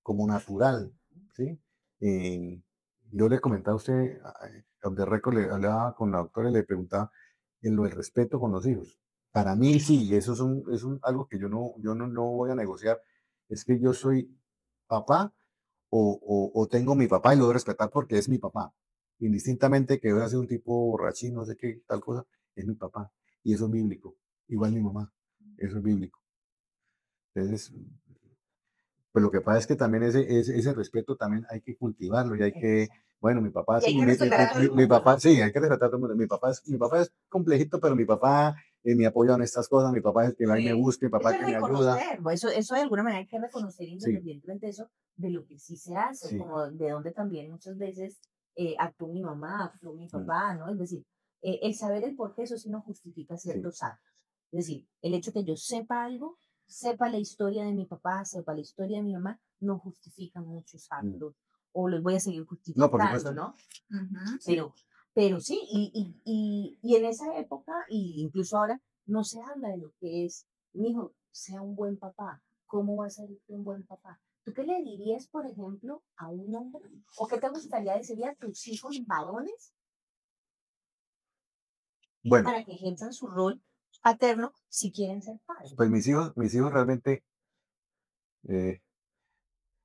como natural, ¿sí? Eh, yo le comentaba a usted, de récord le hablaba con la doctora y le preguntaba en lo del respeto con los hijos. Para mí sí, eso algo que yo no voy a negociar, es que yo soy papá o tengo mi papá y lo debo respetar porque es mi papá. Indistintamente que voy a ser un tipo borrachín, no sé qué, tal cosa, es mi papá. Y eso es bíblico. Igual mi mamá, eso es bíblico. Entonces, pues lo que pasa es que también ese respeto también hay que cultivarlo y hay que, bueno, mi papá Y hay sí, que respetar a todo el mi mundo, papá ¿no? sí, hay que respetar a todo el mundo. Mi papá es complejito, pero mi papá me apoya en estas cosas, mi papá es el que va y me Sí. busca, mi Eso papá es que me ayuda. reconocer, eso de alguna manera hay que reconocer Sí, independientemente de eso, de lo que sí se hace, sí. como de donde también muchas veces actuó mi mamá, actuó mi Mm, papá, ¿no? Es decir, el saber el por qué, eso sí no justifica sí, ciertos actos. Es decir, el hecho que yo sepa algo, sepa la historia de mi papá, sepa la historia de mi mamá, no justifica muchos mm. actos, o los voy a seguir No, por justificando, supuesto. ¿no? Ujú. Pero sí, y en esa época, y incluso ahora, no se habla de lo que es, mi hijo, sea un buen papá. ¿Cómo va a ser un buen papá? ¿Tú qué le dirías, por ejemplo, a un hombre? ¿O qué te gustaría decirle a tus hijos varones Bueno, para que ejerzan su rol paterno si quieren ser padres? pues mis hijos realmente eh,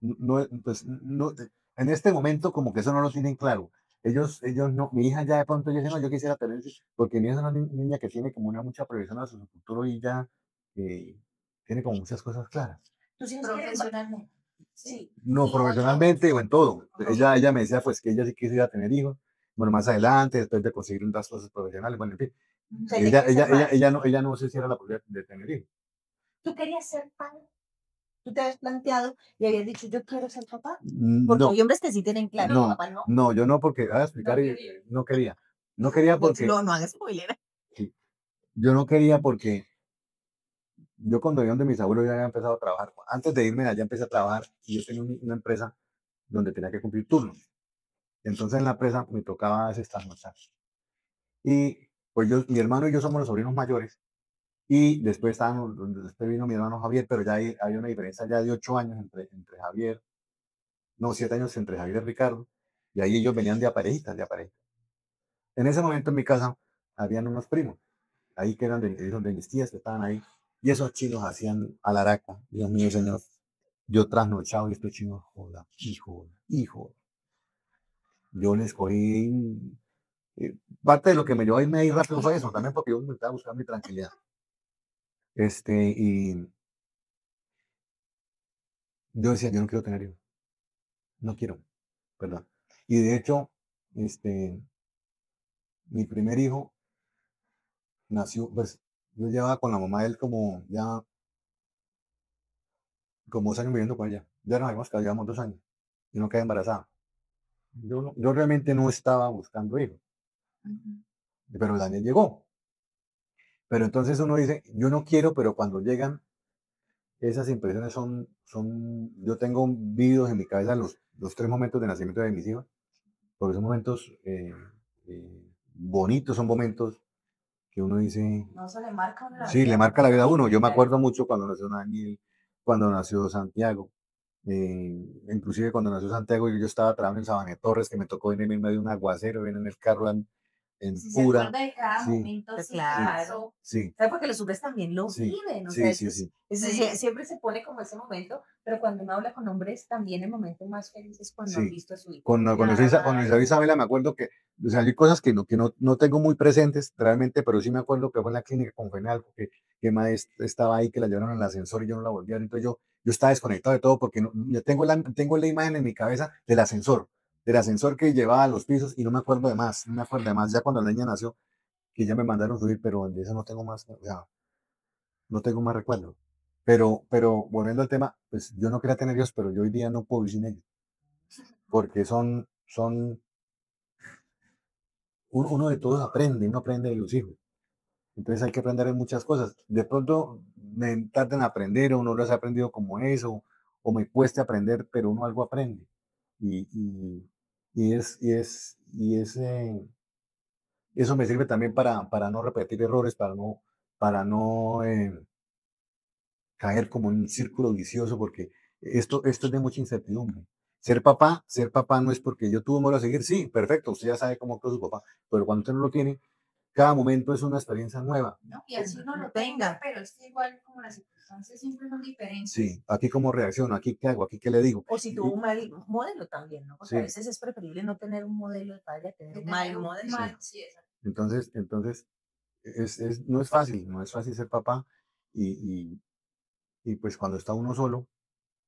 no, pues, no, en este momento como que eso no lo tienen claro. Ellos no, mi hija ya de pronto dice, no, yo quisiera tener, porque mi hija es una niña que tiene como una mucha previsión a su futuro y ya tiene como muchas cosas claras. ¿Tus hijos quieren? Profesionalmente. Sí. No, Y no, profesionalmente o en todo. Ella me decía pues que ella sí quisiera tener hijos. Bueno, más adelante, después de conseguir unas cosas profesionales, bueno, en fin. O sea, ella Ella, quiere ella, ser ella, madre. ella no sé si era la posibilidad de tener hijos. ¿Tú querías ser padre? ¿Tú te habías planteado y habías dicho, yo quiero ser papá? Porque No, hay hombres que sí tienen claro, mi no, papá no. no, yo no porque, a explicar, no y quería. no quería. No quería No, porque, no hagas spoiler. sí, yo no quería porque yo cuando iba donde mis abuelos ya había empezado a trabajar. Antes de irme allá empecé a trabajar y yo tenía una empresa donde tenía que cumplir turnos. Entonces en la empresa me tocaba a veces trasnochar. Y pues mi hermano y yo somos los sobrinos mayores. Y después vino mi hermano Javier, pero ya había una diferencia ya de 8 años entre Javier, no, 7 años entre Javier y Ricardo. Y ahí ellos venían de a parejitas, de a parejitas. En ese momento en mi casa habían unos primos, ahí que eran de mis tías que estaban ahí. Y esos chinos hacían alaraca, Dios mío, señor. yo trasnochado y estos chinos, joda, hijo. Yo les cogí, parte de lo que me llevó a irme ahí rápido fue eso, también porque yo me estaba buscando mi tranquilidad. Y yo decía, yo no quiero tener hijos, no quiero, ¿verdad? Y de hecho, mi primer hijo nació, pues, yo llevaba con la mamá de él como 2 años viviendo con ella. Ya nos habíamos casado, llevamos 2 años, y no quedé embarazada. Yo realmente no estaba buscando hijos, pero Daniel llegó. Pero entonces uno dice, yo no quiero, pero cuando llegan, esas impresiones yo tengo vídeos en mi cabeza los 3 momentos de nacimiento de mis hijos, porque son momentos bonitos, son momentos que uno dice, No se le marca a uno la sí, le vida. marca la vida a uno. Yo me acuerdo mucho cuando nació Daniel, cuando nació Santiago. Inclusive cuando nació Santiago, yo estaba trabajando en Sabana de Torres, que me tocó venir en medio de un aguacero, venir en el carro en Si se Pura. acuerda de cada Sí, momento, Pues sí, claro. sí, ¿Sabes? Porque los hombres también lo sí, viven, o sí, sea, sí, sí. siempre se pone como ese momento, pero cuando uno habla con hombres, también el momento más feliz es cuando han Sí. visto a su hijo. Cuando Isabel Isabela me acuerdo que, o sea, hay cosas que no tengo muy presentes realmente, pero sí me acuerdo que fue en la clínica con Fenalco, que maestra estaba ahí, que la llevaron al ascensor y yo no la volví a ver. Entonces yo estaba desconectado de todo porque yo tengo la imagen en mi cabeza del ascensor que llevaba a los pisos y no me acuerdo de más, no me acuerdo de más. Ya cuando la niña nació, que ya me mandaron subir, pero de eso no tengo más, o sea, no tengo más recuerdo. Pero volviendo al tema, pues yo no quería tener hijos, pero yo hoy día no puedo vivir sin ellos, porque uno de todos aprende, uno aprende de los hijos. Entonces hay que aprender en muchas cosas. De pronto me tardan en aprender, o no lo has aprendido como eso, o me cueste aprender, pero uno algo aprende. Y, y, eso me sirve también para no repetir errores, para no caer como en un círculo vicioso, porque esto es de mucha incertidumbre. Ser papá no es porque yo tuve un modelo a seguir, sí, perfecto, usted ya sabe cómo actuó su papá, pero cuando usted no lo tiene, cada momento es una experiencia nueva. ¿no? Y así uno lo tenga, pero es que igual como las circunstancias siempre son diferentes. Sí, aquí cómo reacciono, aquí qué hago, aquí qué le digo. O si tuvo un mal modelo también, ¿no? Porque a Sí, veces es preferible no tener un modelo de padre a tener De un mal tener un modelo. mal, sí, exacto. entonces no es fácil ser papá y pues cuando está uno solo,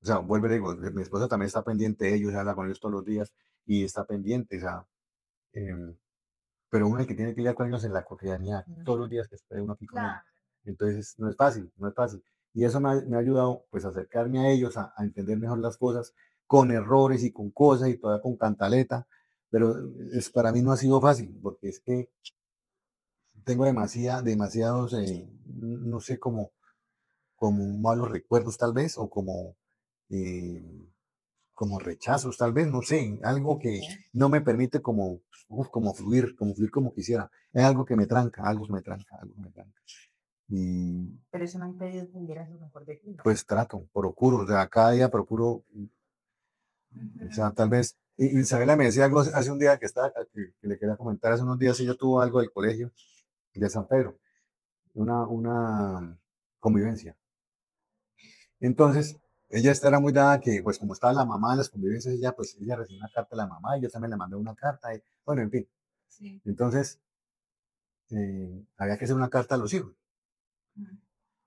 o sea, vuelve y digo, mi esposa también está pendiente de ellos, habla con ellos todos los días y está pendiente, o sea, em, pero uno es el que tiene que lidiar con ellos en la cotidianidad, todos los días que esté uno aquí con ellos. Claro. Entonces, no es fácil, no es fácil. Y eso me ha ayudado, pues, a acercarme a ellos, a entender mejor las cosas, con errores y con cosas y todavía con cantaleta, pero para mí no ha sido fácil, porque es que tengo demasiados, no sé, como malos recuerdos tal vez, o eh, como rechazos tal vez, no sé, algo que no me permite como fluir como quisiera. Es algo que me tranca, algo que me tranca, algo que me tranca. Y Pero eso no ha impedido que dieras lo mejor de ti, ¿no? pues procuro, o sea, cada día procuro, o sea, tal vez, y Isabela me decía algo hace un día que le quería comentar, hace unos días ella tuvo algo del colegio de San Pedro, una convivencia. Entonces, ella era muy dada que, pues como estaba la mamá en las convivencias, ella recibió una carta de la mamá y yo también le mandé una carta, y, bueno, en fin. Sí. Entonces, había que hacer una carta a los hijos.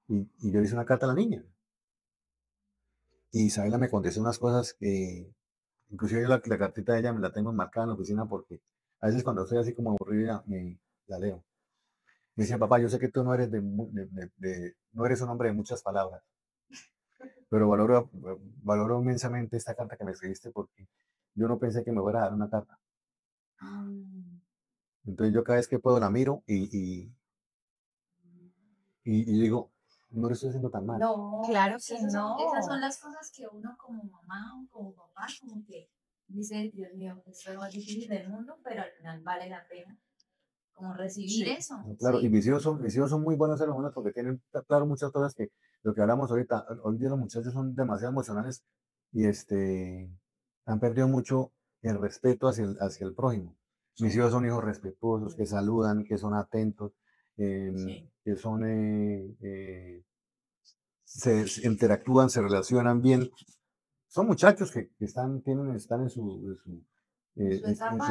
Y yo le hice una carta a la niña. Y Isabela me contestó unas cosas que, inclusive yo la cartita de ella me la tengo enmarcada en la oficina porque a veces cuando estoy así como aburrida, la leo. Me decía, papá, yo sé que tú no eres no eres un hombre de muchas palabras, pero valoro inmensamente esta carta que me escribiste porque yo no pensé que me fuera a dar una carta. Entonces yo cada vez que puedo la miro y digo, no lo estoy haciendo tan mal. No, Claro sí, que esas son no. las cosas que uno como mamá o como papá como que dice, Dios mío, esto es lo más difícil del mundo, pero al final vale la pena como recibir Sí. eso. Claro, y Sí. mis hijos son muy buenos seres humanos porque tienen claro muchas cosas que lo que hablamos ahorita. Hoy día los muchachos son demasiado emocionales y han perdido mucho el respeto hacia el prójimo. Mis hijos son hijos respetuosos, que saludan, que son atentos, Sí. que se interactúan, se relacionan bien. son muchachos que están en su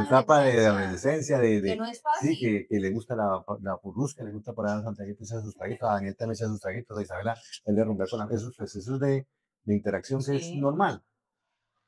etapa de adolescencia, que no es sí, fácil. que le gusta la purrusca, le gusta por ahí a Santiago echar sus traguitos, a Daniel también echar sus traguitos, a Isabela, él de rumbear con eso, pues eso es de interacción que es Sí. normal.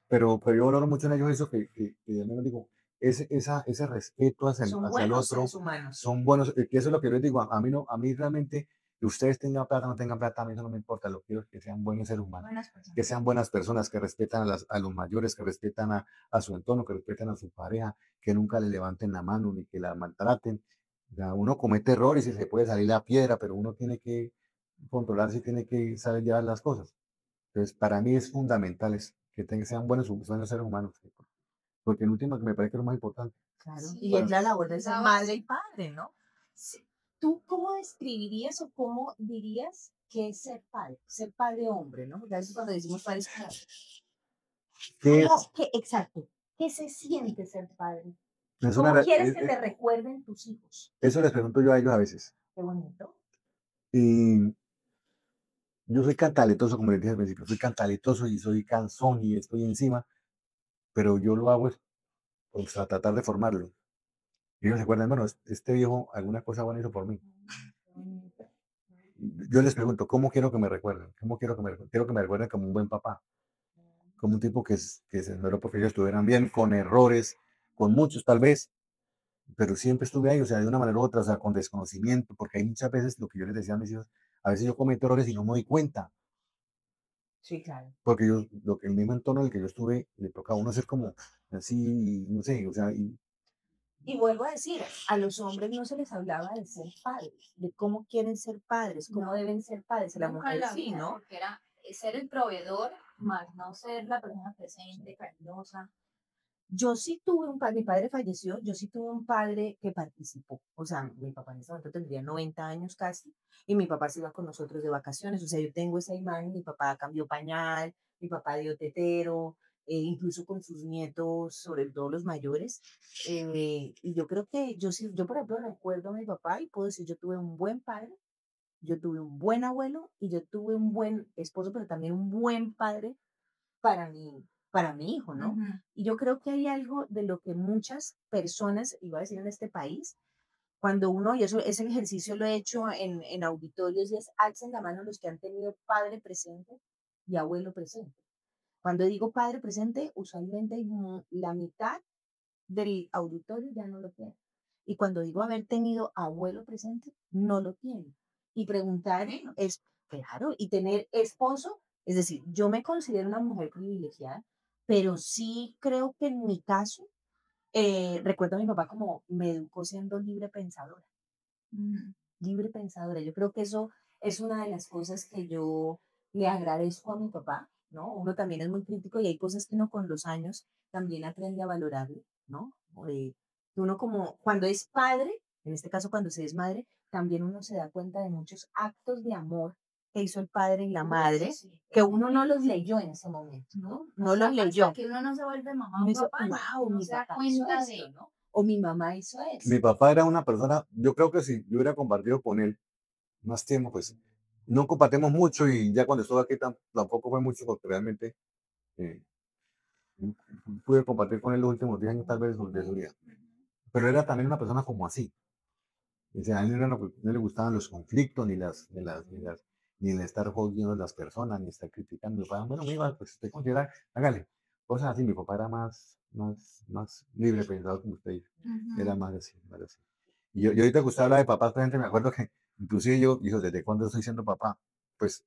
Pero yo valoro mucho en ellos eso que yo les digo, ese respeto hacia Son hacia el buenos otro, seres humanos. son buenos, que eso es lo que yo les digo, a mí realmente, que ustedes tengan plata o no tengan plata, a mí eso no me importa, lo que quiero es que sean buenos seres humanos, Buenas personas. que sean buenas personas, que respetan a los mayores, que respetan a su entorno, que respetan a su pareja, que nunca le levanten la mano ni que la maltraten. O sea, uno comete errores y se puede salir la piedra, pero uno tiene que controlarse y tiene que saber llevar las cosas. Entonces, para mí es fundamental que sean buenos seres humanos, porque el último que me parece que es lo más importante. Claro. Sí, Y es Para, la labor de ser la madre y padre, ¿no? Sí. ¿Tú cómo describirías o cómo dirías que es ser padre? Ser padre hombre, ¿no? Porque a veces cuando decimos padre es claro. ¿qué ¿Cómo, exacto, ¿qué se siente ser padre? es ¿Cómo una, quieres que te recuerden tus hijos? eso les pregunto yo a ellos a veces. Qué bonito. Y yo soy cantaletoso, como les dije al principio, soy cantaletoso y soy cansón y estoy encima, pero yo lo hago pues, a tratar de formarlo. Y ellos se acuerdan, bueno, este viejo alguna cosa buena hizo por mí. Yo les pregunto, ¿cómo quiero que me recuerden? ¿Cómo quiero que me recuerden? Quiero que me recuerden como un buen papá, como un tipo que se esmeró porque ellos estuvieran bien, con errores, con muchos tal vez, pero siempre estuve ahí, o sea, de una manera u otra, o sea, con desconocimiento, porque hay muchas veces lo que yo les decía a mis hijos, a veces yo cometo errores y no me doy cuenta, Sí, claro. porque yo, el mismo entorno en el que yo estuve, le toca a uno ser como así, no sé, o sea, Y vuelvo a decir, a los hombres no se les hablaba de ser padres, de cómo quieren ser padres, cómo No. deben ser padres. La Nunca en mujer la sí, vida, ¿no? porque era ser el proveedor, más no ser la persona presente, cariñosa. Yo sí tuve un padre, mi padre falleció, yo sí tuve un padre que participó. O sea, mi papá en ese momento tendría 90 años casi, y mi papá se iba con nosotros de vacaciones. O sea, yo tengo esa imagen, mi papá cambió pañal, mi papá dio tetero, incluso con sus nietos, sobre todo los mayores. Y yo creo que yo sí, yo por ejemplo recuerdo a mi papá y puedo decir, yo tuve un buen padre, yo tuve un buen abuelo y yo tuve un buen esposo, pero también un buen padre para mi hijo, ¿no? Ujú. Y yo creo que hay algo de lo que muchas personas, iba a decir en este país, cuando uno, y eso, ese ejercicio lo he hecho en auditorios, y es alcen la mano los que han tenido padre presente y abuelo presente. Cuando digo padre presente, usualmente la mitad del auditorio ya no lo tiene. Y cuando digo haber tenido abuelo presente, no lo tiene. Y preguntar es, claro, y tener esposo, es decir, yo me considero una mujer privilegiada, pero sí creo que en mi caso, recuerdo a mi papá como me educó siendo libre pensadora, Ujú. libre pensadora. Yo creo que eso es una de las cosas que yo le agradezco a mi papá, ¿no? Uno también es muy crítico y hay cosas que uno con los años también aprende a valorarlo, ¿no? Uno como cuando es padre, en este caso cuando se es madre, también uno se da cuenta de muchos actos de amor que hizo el padre y la madre, Sí. que uno no los leyó en ese momento, ¿no? No los Hasta leyó. que uno no se vuelve mamá Uno o hizo, papá, wow, no mi se da papá hizo cuenta esto, de... ¿no? O mi mamá hizo mi esto. papá era una persona, yo creo que si yo hubiera compartido con él más tiempo, pues no compartimos mucho y ya cuando estuve aquí tampoco fue mucho porque realmente eh, pude compartir con él los últimos 10 años tal vez de su vida. Pero era también una persona como así. O sea, a él no le gustaban los conflictos, ni el estar jodiendo a las personas, ni estar criticando. Mi papá, bueno, mira, pues usted considera, hágale. Cosas así, mi papá era más libre pensado como usted dice. Era Ujú. más así, más así. Y ahorita que usted habla de papás, gente, me acuerdo que inclusive yo, dijo, ¿desde cuándo estoy siendo papá? Pues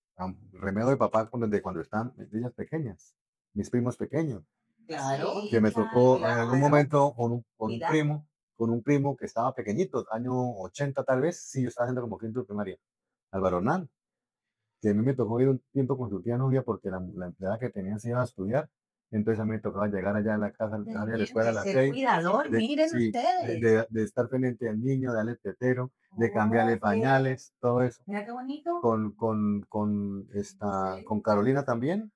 remedio de papá desde cuando están mis niñas pequeñas, mis primos pequeños, Claro, que me tocó en algún claro. momento Mira, con un primo que estaba pequeñito, año 80 tal vez, sí, yo estaba haciendo como quinto de primaria, Álvaro Hernán, que a mí me tocó ir un tiempo con su tía Nubia porque la empleada que tenía se iba a estudiar, entonces a mí me tocaba llegar allá a la casa, dejar de la escuela a de las ser 6, cuidador, miren sí, ustedes. de estar pendiente del niño, de darle tetero, de cambiarle Oh, pañales, todo eso. mira qué bonito. Con Carolina también,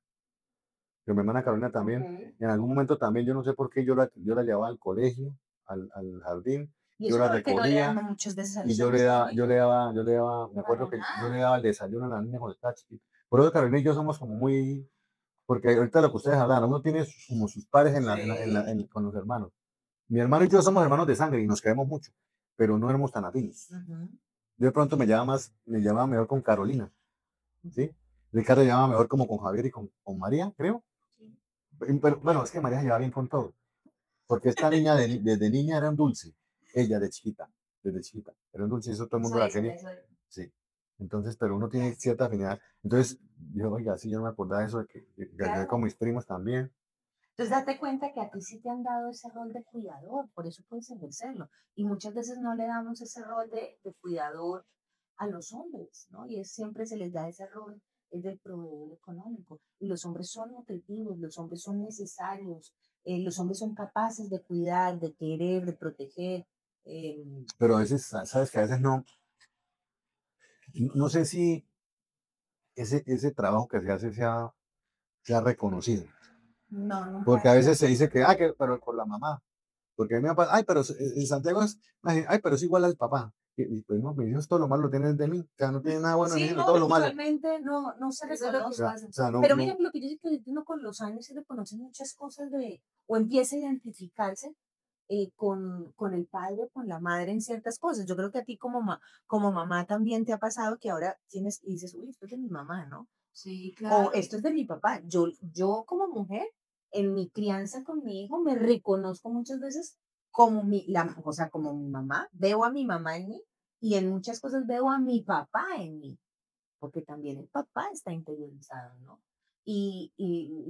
que mi hermana Carolina también, Ok. en algún momento también, yo no sé por qué yo la llevaba al colegio, al jardín, Y yo eso la porque no le dan recogía muchas veces a y los hombres también. yo le daba, me acuerdo que yo le daba el desayuno a la niña cuando estaba chiquita. Por eso Carolina y yo somos como muy, Porque ahorita lo que ustedes hablan, uno tiene como sus pares con los hermanos. Mi hermano y yo somos hermanos de sangre y nos queremos mucho, pero no éramos tan afines. Yo de pronto me llamaba mejor con Carolina, ¿sí? Ricardo llamaba mejor como con Javier y con María, creo. Pero, bueno, es que María se llevaba bien con todo. Porque esta niña desde niña era un dulce. Ella de chiquita, desde chiquita. Era un dulce, eso todo el mundo la quería. Sí. Entonces, pero uno tiene cierta afinidad. Entonces, yo, oiga, sí, yo no me acordaba de eso, de que Claro. con mis primos también. Entonces, date cuenta que a ti sí te han dado ese rol de cuidador, por eso puedes ejercerlo. Y muchas veces no le damos ese rol de cuidador a los hombres, ¿no? Y siempre se les da ese rol, es del proveedor económico. Y los hombres son nutritivos, los hombres son necesarios, los hombres son capaces de cuidar, de querer, de proteger. Pero a veces, sabes que a veces no sé si ese trabajo que se hace sea reconocido. No, Porque a veces se dice que, pero por la mamá. Porque a mí me pasa, pero en Santiago pero es igual al papá. Y pues no, mis hijos todo lo malo lo tienen de mí. O sea, no tienen nada bueno de mí, sino todo lo malo. Usualmente no se Eso es lo que reconoce. pasa. O sea, no, Pero no, miren, lo que yo digo que uno con los años se reconoce muchas cosas o empieza a identificarse con el padre, con la madre en ciertas cosas. Yo creo que a ti como mamá también te ha pasado que ahora tienes y dices, uy, esto es de mi mamá, ¿no? Sí, O claro. esto es de mi papá. Yo como mujer, en mi crianza con mi hijo, me reconozco muchas veces como o sea, como mi mamá. Veo a mi mamá en mí y en muchas cosas veo a mi papá en mí, porque también el papá está interiorizado, ¿no? Y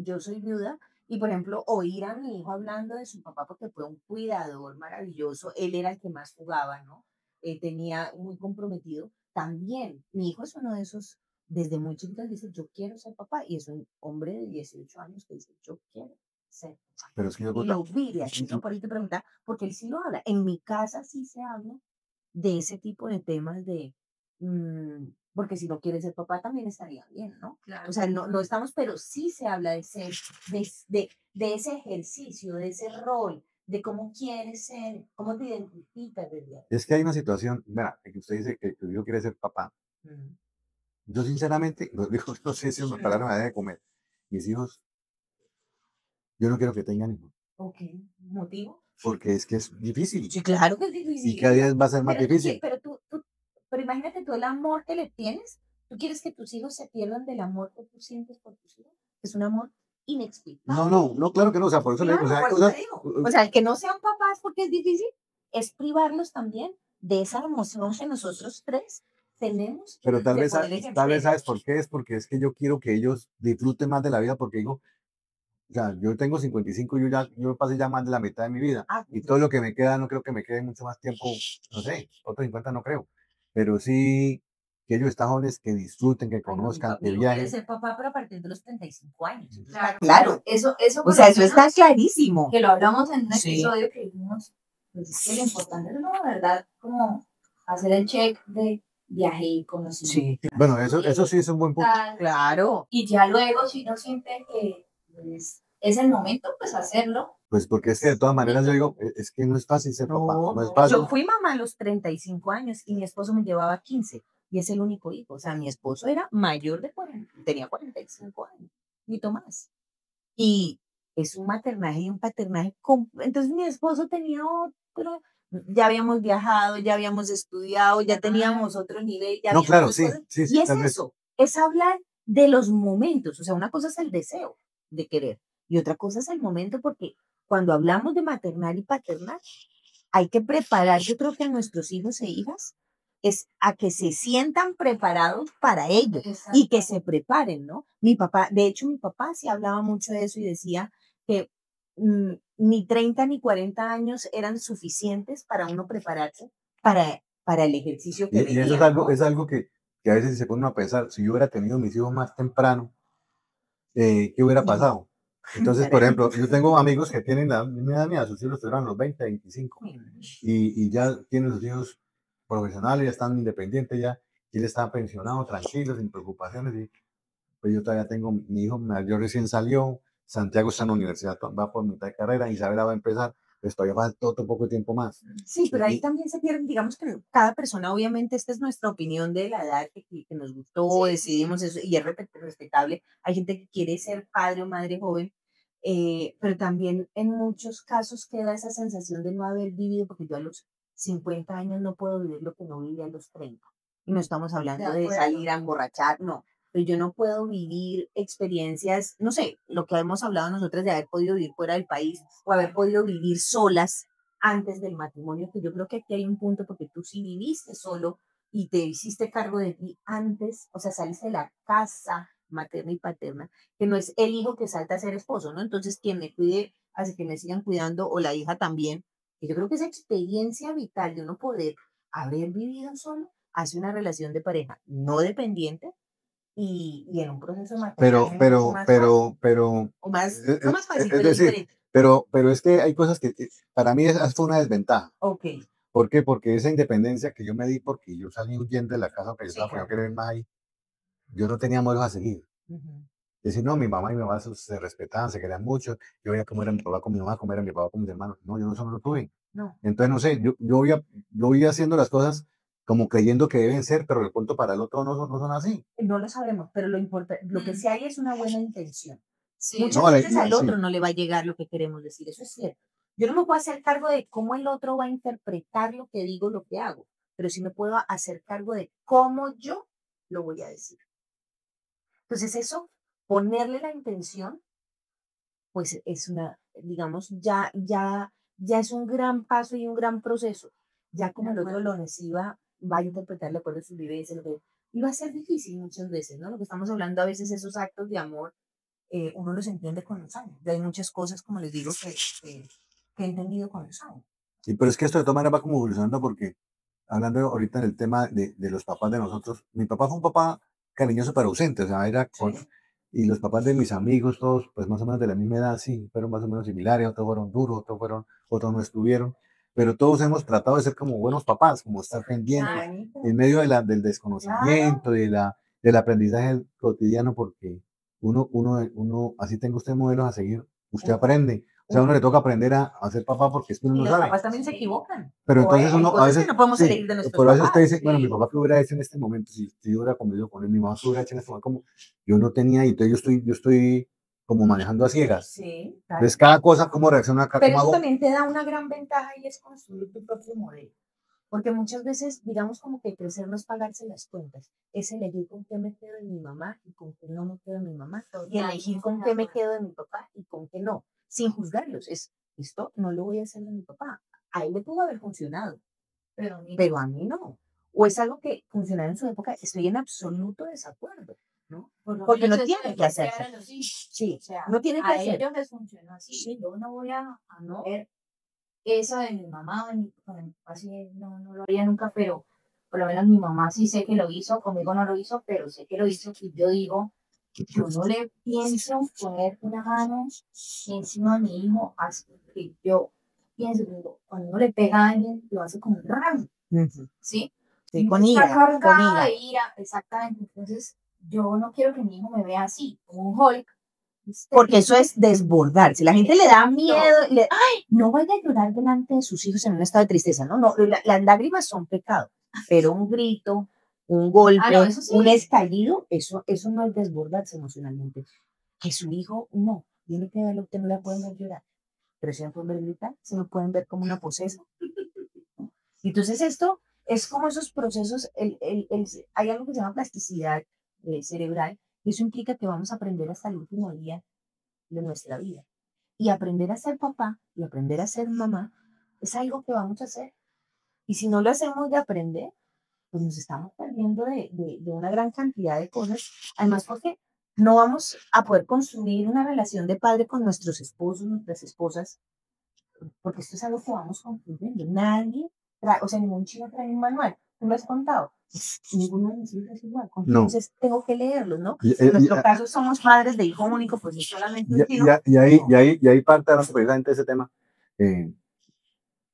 yo soy viuda y, por ejemplo, oír a mi hijo hablando de su papá, porque fue un cuidador maravilloso, él era el que más jugaba, ¿no? Tenía muy comprometido. También, mi hijo es uno de esos, desde muy chiquito, dice, yo quiero ser papá, y es un hombre de 18 años que dice, yo quiero ser papá. pero es que yo Y lo vive así, ¿no? Por ahí te pregunta, porque él sí lo habla. En mi casa sí se habla de ese tipo de temas porque si no quiere ser papá también estaría bien, ¿no? Claro. O sea, no estamos, pero sí se habla de ese ejercicio, de ese rol, de cómo quieres ser, cómo te identificas desde ahí. Es que hay una situación, mira, que usted dice que tu hijo quiere ser papá. Mm. Yo sinceramente, no sé si una palabra me debe comer. Mis hijos, yo no quiero que tengan hijos, Ok, ¿motivo? porque es que es difícil. Sí, claro que es Y difícil. cada día va a ser más Pero, difícil. pero imagínate tú el amor que le tienes. ¿Tú quieres que tus hijos se pierdan del amor que tú sientes por tus hijos? Es un amor inexplicable. No, claro que no, o sea, por eso le digo, o sea, Claro, por eso te digo. O sea, el que no sean papás porque es difícil, es privarlos también de esa emoción que nosotros tres tenemos. pero tal de vez, poder tal vez ejercer. sabes por qué es, porque es que yo quiero que ellos disfruten más de la vida, porque digo, o sea, yo tengo 55 y yo pasé ya más de la mitad de mi vida, Ah, y todo lo que me queda, no creo que me quede mucho más tiempo, no sé, otros 50 no creo, pero sí que ellos están jóvenes, que disfruten, que ay, no, conozcan, que mi hijo quiere viajen. ser papá, pero a partir de los 35 años. Eso Claro, está claro. Eso O por sea, lo eso menos está clarísimo. que lo hablamos en un Sí. episodio que dijimos, pues es que lo importante es, ¿no? La verdad, como hacer el check de viaje y conocimiento. Sí, Bueno, eso sí es un buen punto. claro. Y ya luego, si no siente que pues, es el momento, pues hacerlo. Pues porque es que de todas maneras yo digo, es que no es fácil ser papá, no es fácil. Yo fui mamá a los 35 años y mi esposo me llevaba 15 y es el único hijo. O sea, mi esposo era mayor de 40, tenía 45 años, ni más. Y es un maternaje y un paternaje. Entonces mi esposo tenía otro, ya habíamos viajado, ya habíamos estudiado, ya teníamos otro nivel, ya No, había claro, otras sí, cosas. sí, Y es tal vez. eso, es hablar de los momentos. O sea, una cosa es el deseo de querer y otra cosa es el momento, porque cuando hablamos de maternal y paternal, hay que preparar, yo creo que a nuestros hijos e hijas, es a que se sientan preparados para ello y que se preparen, ¿no? De hecho, mi papá sí hablaba mucho de eso y decía que ni 30 ni 40 años eran suficientes para uno prepararse para el ejercicio que Y venía, eso ¿no? es algo que a veces se pone uno a pensar, si yo hubiera tenido mis hijos más temprano, ¿qué hubiera pasado? Entonces, por ejemplo, yo tengo amigos que tienen la misma edad mía, sus hijos tuvieron los 20, 25, y ya tienen sus hijos profesionales, ya están independientes, ya, y él está pensionado, tranquilo, sin preocupaciones, y pues yo todavía tengo mi hijo mayor recién salió, Santiago está en la universidad, va por mitad de carrera, Isabela va a empezar, pues todavía falta otro poco de tiempo más. Sí, pero ahí Y- también se pierden, digamos que cada persona, obviamente, esta es nuestra opinión de la edad que nos gustó, Sí. decidimos eso, y es respetable. Hay gente que quiere ser padre o madre joven, pero también en muchos casos queda esa sensación de no haber vivido, porque yo a los 50 años no puedo vivir lo que no viví a los 30. Y no estamos hablando de acuerdo. salir a emborrachar, no. Pero yo no puedo vivir experiencias, no sé, lo que hemos hablado nosotros de haber podido vivir fuera del país o haber podido vivir solas antes del matrimonio, que yo creo que aquí hay un punto porque tú sí viviste solo y te hiciste cargo de ti antes, o sea, saliste de la casa materna y paterna, que no es el hijo que salta a ser esposo, ¿no? Entonces, quien me cuide hace que me sigan cuidando o la hija también. Y yo creo que esa experiencia vital de uno poder haber vivido solo hace una relación de pareja no dependiente y en un proceso Pero, maternal pero, más fácil, pero, o más, eh, no más fácil, es pero decir, diferente. pero es que hay cosas que para mí esa fue una desventaja. Ok, ¿Por qué? Porque esa independencia que yo me di porque yo salí huyendo de la casa, porque yo sí, estaba no claro. querer más ahí, yo no tenía modelos a seguir. Ujú. Es decir, no, mi mamá y mi mamá se respetaban, se querían mucho. Yo veía cómo era mi papá con mi mamá, cómo era mi papá con mis hermanos. No, yo no eso no lo tuve. No. Entonces, no sé, yo voy haciendo las cosas como creyendo que deben ser, pero de pronto para el otro no son así. No lo sabemos, pero lo que sí hay es una buena intención. Sí, Muchas No, veces al sí, otro no le va a llegar lo que queremos decir, eso es cierto. Yo no me puedo hacer cargo de cómo el otro va a interpretar lo que digo, lo que hago, pero sí me puedo hacer cargo de cómo yo lo voy a decir. Entonces eso, ponerle la intención, pues es una, digamos, ya es un gran paso y un gran proceso. Ya como el otro lo reciba, va a interpretar de acuerdo a sus vivencias, y va a ser difícil muchas veces, ¿no? Lo que estamos hablando a veces, esos actos de amor, uno los entiende con los años. Y hay muchas cosas, como les digo, que he entendido con los años. sí, pero es que esto de todas maneras va como evolucionando porque hablando ahorita del tema de los papás de nosotros, mi papá fue un papá cariñoso pero ausente, o sea, era con, Sí. y los papás de mis amigos, todos, pues más o menos de la misma edad, sí, fueron más o menos similares, otros fueron duros, otros no estuvieron, pero todos hemos tratado de ser como buenos papás, como estar pendientes Bonito. en medio del desconocimiento, del aprendizaje cotidiano, porque así tenga usted modelos a seguir, usted aprende. O sea, a uno le toca aprender a ser papá porque es que uno Y no los sabe. papás también se equivocan. Pero O entonces hay uno a cosas que veces, no podemos sí, elegir de nuestros pero a veces usted papás. dice, bueno, mi papá que hubiera hecho en este momento, si yo hubiera convivido con él, mi mamá que hubiera hecho en este momento, como yo no tenía, y entonces yo estoy como manejando a ciegas. Sí, claro. Entonces cada cosa, cómo reacciona, Pero cómo eso hago. también te da una gran ventaja y es construir tu propio modelo. Porque muchas veces, digamos como que crecer no es pagarse las cuentas, es elegir con qué me quedo de mi mamá y con qué no me quedo de mi mamá, y elegir con qué me quedo de mi papá y con qué no, sin juzgarlos. Esto no lo voy a hacer de mi papá. A él le pudo haber funcionado, pero a mí no. O es algo que funcionaba en su época, estoy en absoluto desacuerdo, ¿no? Porque no tiene que hacerse. Sí, O sea, no tiene que a hacer. ellos les funcionó así. Sí. Yo no voy a no ver eso de mi mamá, ni con mi papá sí, no lo haría nunca, pero por lo menos mi mamá sí sé que lo hizo, conmigo no lo hizo, pero sé que lo hizo y yo digo, yo no le pienso poner una mano encima de mi hijo, así que yo pienso, cuando uno le pega a alguien, lo hace con rabia, Ujú. ¿sí? Sí, Y con está ira, con cargada ira. de ira, exactamente. Entonces, yo no quiero que mi hijo me vea así, como un Hulk. Porque eso es desbordar. Si la gente le da miedo, ¡ay! No vaya a llorar delante de sus hijos en un estado de tristeza. No, no, las lágrimas son pecado. Pero un grito, un golpe, no, eso sí. un estallido, eso no es desbordarse emocionalmente. Que su hijo, no. Tiene que verlo, usted no la pueden ver llorar. Pero si no pueden ver gritar, se lo pueden ver como una posesa. Entonces esto es como esos procesos, hay algo que se llama plasticidad cerebral, y eso implica que vamos a aprender hasta el último día de nuestra vida. Y aprender a ser papá y aprender a ser mamá es algo que vamos a hacer. Y si no lo hacemos de aprender, pues nos estamos perdiendo de una gran cantidad de cosas. Además, porque no vamos a poder construir una relación de padre con nuestros esposos, nuestras esposas, porque esto es algo que vamos construyendo. Nadie trae, o sea, ningún chino trae un manual. ¿Tú lo has contado? Ninguno de mis hijos es igual. No. Entonces tengo que leerlos, ¿no? En nuestro caso somos padres de hijo único, pues es solamente un chino. Y ahí parte hablando precisamente de ese tema.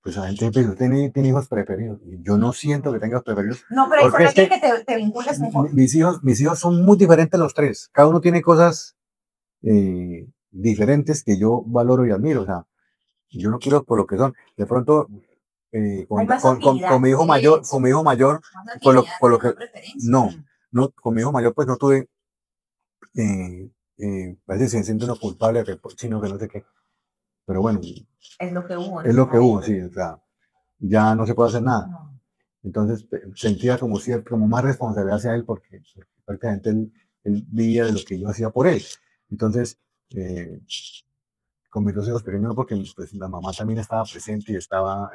Pues la gente pues, tiene hijos preferidos. Y yo no siento que tenga hijos preferidos. No, pero hay Porque con es alguien que que te vinculas mejor. mis hijos son muy diferentes los tres. Cada uno tiene cosas diferentes que yo valoro y admiro. O sea, Y yo no quiero por lo que son. De pronto, Hay más afinidad, con mi hijo sí, mayor, con mi hijo mayor, Más por lo, afinidad, por lo pero que, no preferencia. no, no, con mi hijo mayor pues no tuve, a veces se siente uno culpable, sino que no sé qué. Pero bueno, Es lo que hubo. es lo que hubo, sí, o sea, ya no se puede hacer nada. No. Entonces sentía como, como más responsabilidad hacia él porque prácticamente él vivía de lo que yo hacía por él. Entonces, con mis dos hijos pequeños, no, porque pues, la mamá también estaba presente y estaba,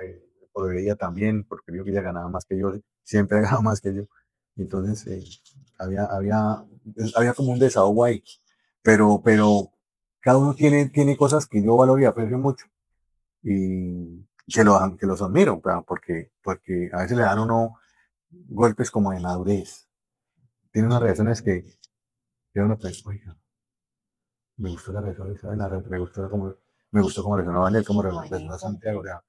por ella también, porque vio que ella ganaba más que yo, siempre ha ganado más que yo. Entonces, había como un desahogo ahí. Pero cada uno tiene cosas que yo valoro y aprecio mucho. Y que los admiro, o sea, porque a veces le dan a uno golpes como de madurez. Tiene unas reacciones que uno pues, oiga, me gustó la reacción de Isabel, me gustó cómo reaccionó Daniel, cómo reaccionó Santiago. O sea,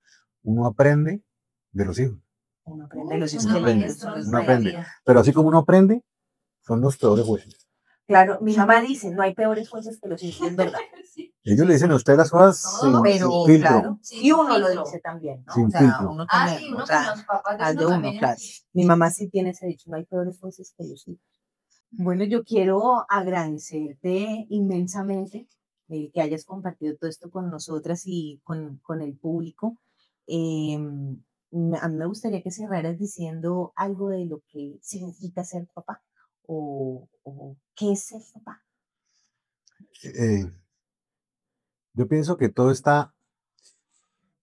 uno aprende de los hijos, Uno aprende los hijos uno que aprende, lindos son los uno de la aprende. vida. Pero así como uno aprende, son los peores jueces. Claro, mi mamá dice, no hay peores jueces que los hijos, es verdad. Sí. Ellos le dicen a usted las cosas No, sin Pero, filtro, claro, Sí, y uno lo filtro. dice también, ¿no? sin O sea, filtro. uno Ah, también, sí, uno o sea, con los papás de al de uno uno, también claro. es así. Mi mamá sí tiene ese dicho, no hay peores jueces que los hijos. Bueno, yo quiero agradecerte inmensamente que hayas compartido todo esto con nosotras y con el público. A mí me gustaría que cerraras diciendo algo de lo que significa ser papá o qué es ser papá. Eh, yo pienso que todo está,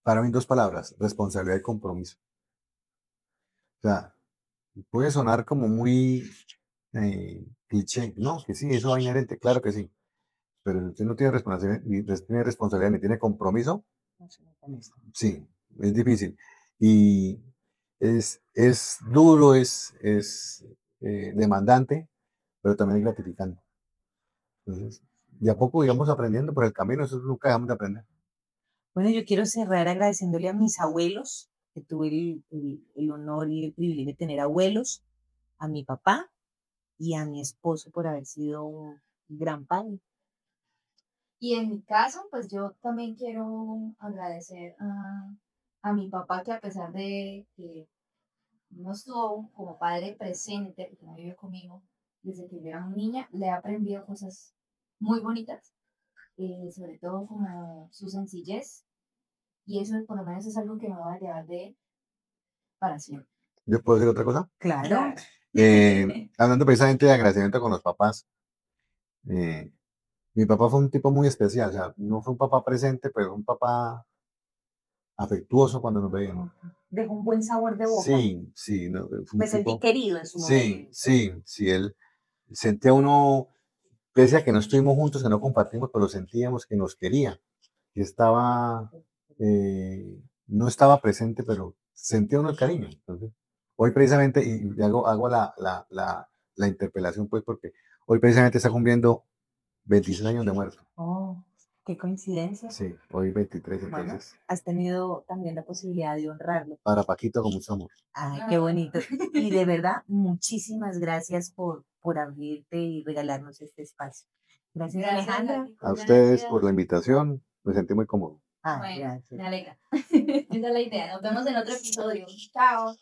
para mí, en dos palabras, responsabilidad y compromiso. O sea, puede sonar como muy cliché, no, que sí, eso va inherente, claro que sí, pero si usted no tiene responsabilidad, tiene responsabilidad ni tiene compromiso, No sé, con esto. sí, es difícil. Y es duro, es demandante, pero también es gratificante. Entonces, de a poco íbamos aprendiendo por el camino, eso nunca dejamos de aprender. Bueno, yo quiero cerrar agradeciéndole a mis abuelos, que tuve el honor y el privilegio de tener abuelos, a mi papá y a mi esposo por haber sido un gran padre. Y en mi caso, pues yo también quiero agradecer a mi papá que a pesar de que no estuvo como padre presente, porque no vivió conmigo desde que yo era una niña, le he aprendido cosas muy bonitas, sobre todo como su sencillez, y eso por lo menos es algo que me va a llevar de él para siempre. ¿Yo puedo decir otra cosa? Claro. Hablando precisamente de agradecimiento con los papás, eh, mi papá fue un tipo muy especial, o sea, no fue un papá presente, pero un papá afectuoso cuando nos veíamos. Dejó un buen sabor de boca. Sí, sí, no, fue un Me sentí tipo, querido en su sí, momento. sí, él sentía uno, pese a que no estuvimos juntos, que no compartimos, pero sentíamos que nos quería, que estaba, no estaba presente, pero sentía uno el cariño. Entonces, hoy precisamente, y hago la interpelación, pues, porque hoy precisamente está cumpliendo 26 años de muerto. Oh, qué coincidencia. Sí, hoy 23, Bueno, entonces, has tenido también la posibilidad de honrarlo. para Paquito con mucho amor. Ay, qué bonito. Y de verdad, muchísimas gracias por abrirte y regalarnos este espacio. Gracias, Gracias, Alejandra. Nati, A ustedes por la gracias. invitación, me sentí muy cómodo. Ah, Bueno, gracias. me alegra. Esa es la idea. Nos vemos en otro episodio. Chao.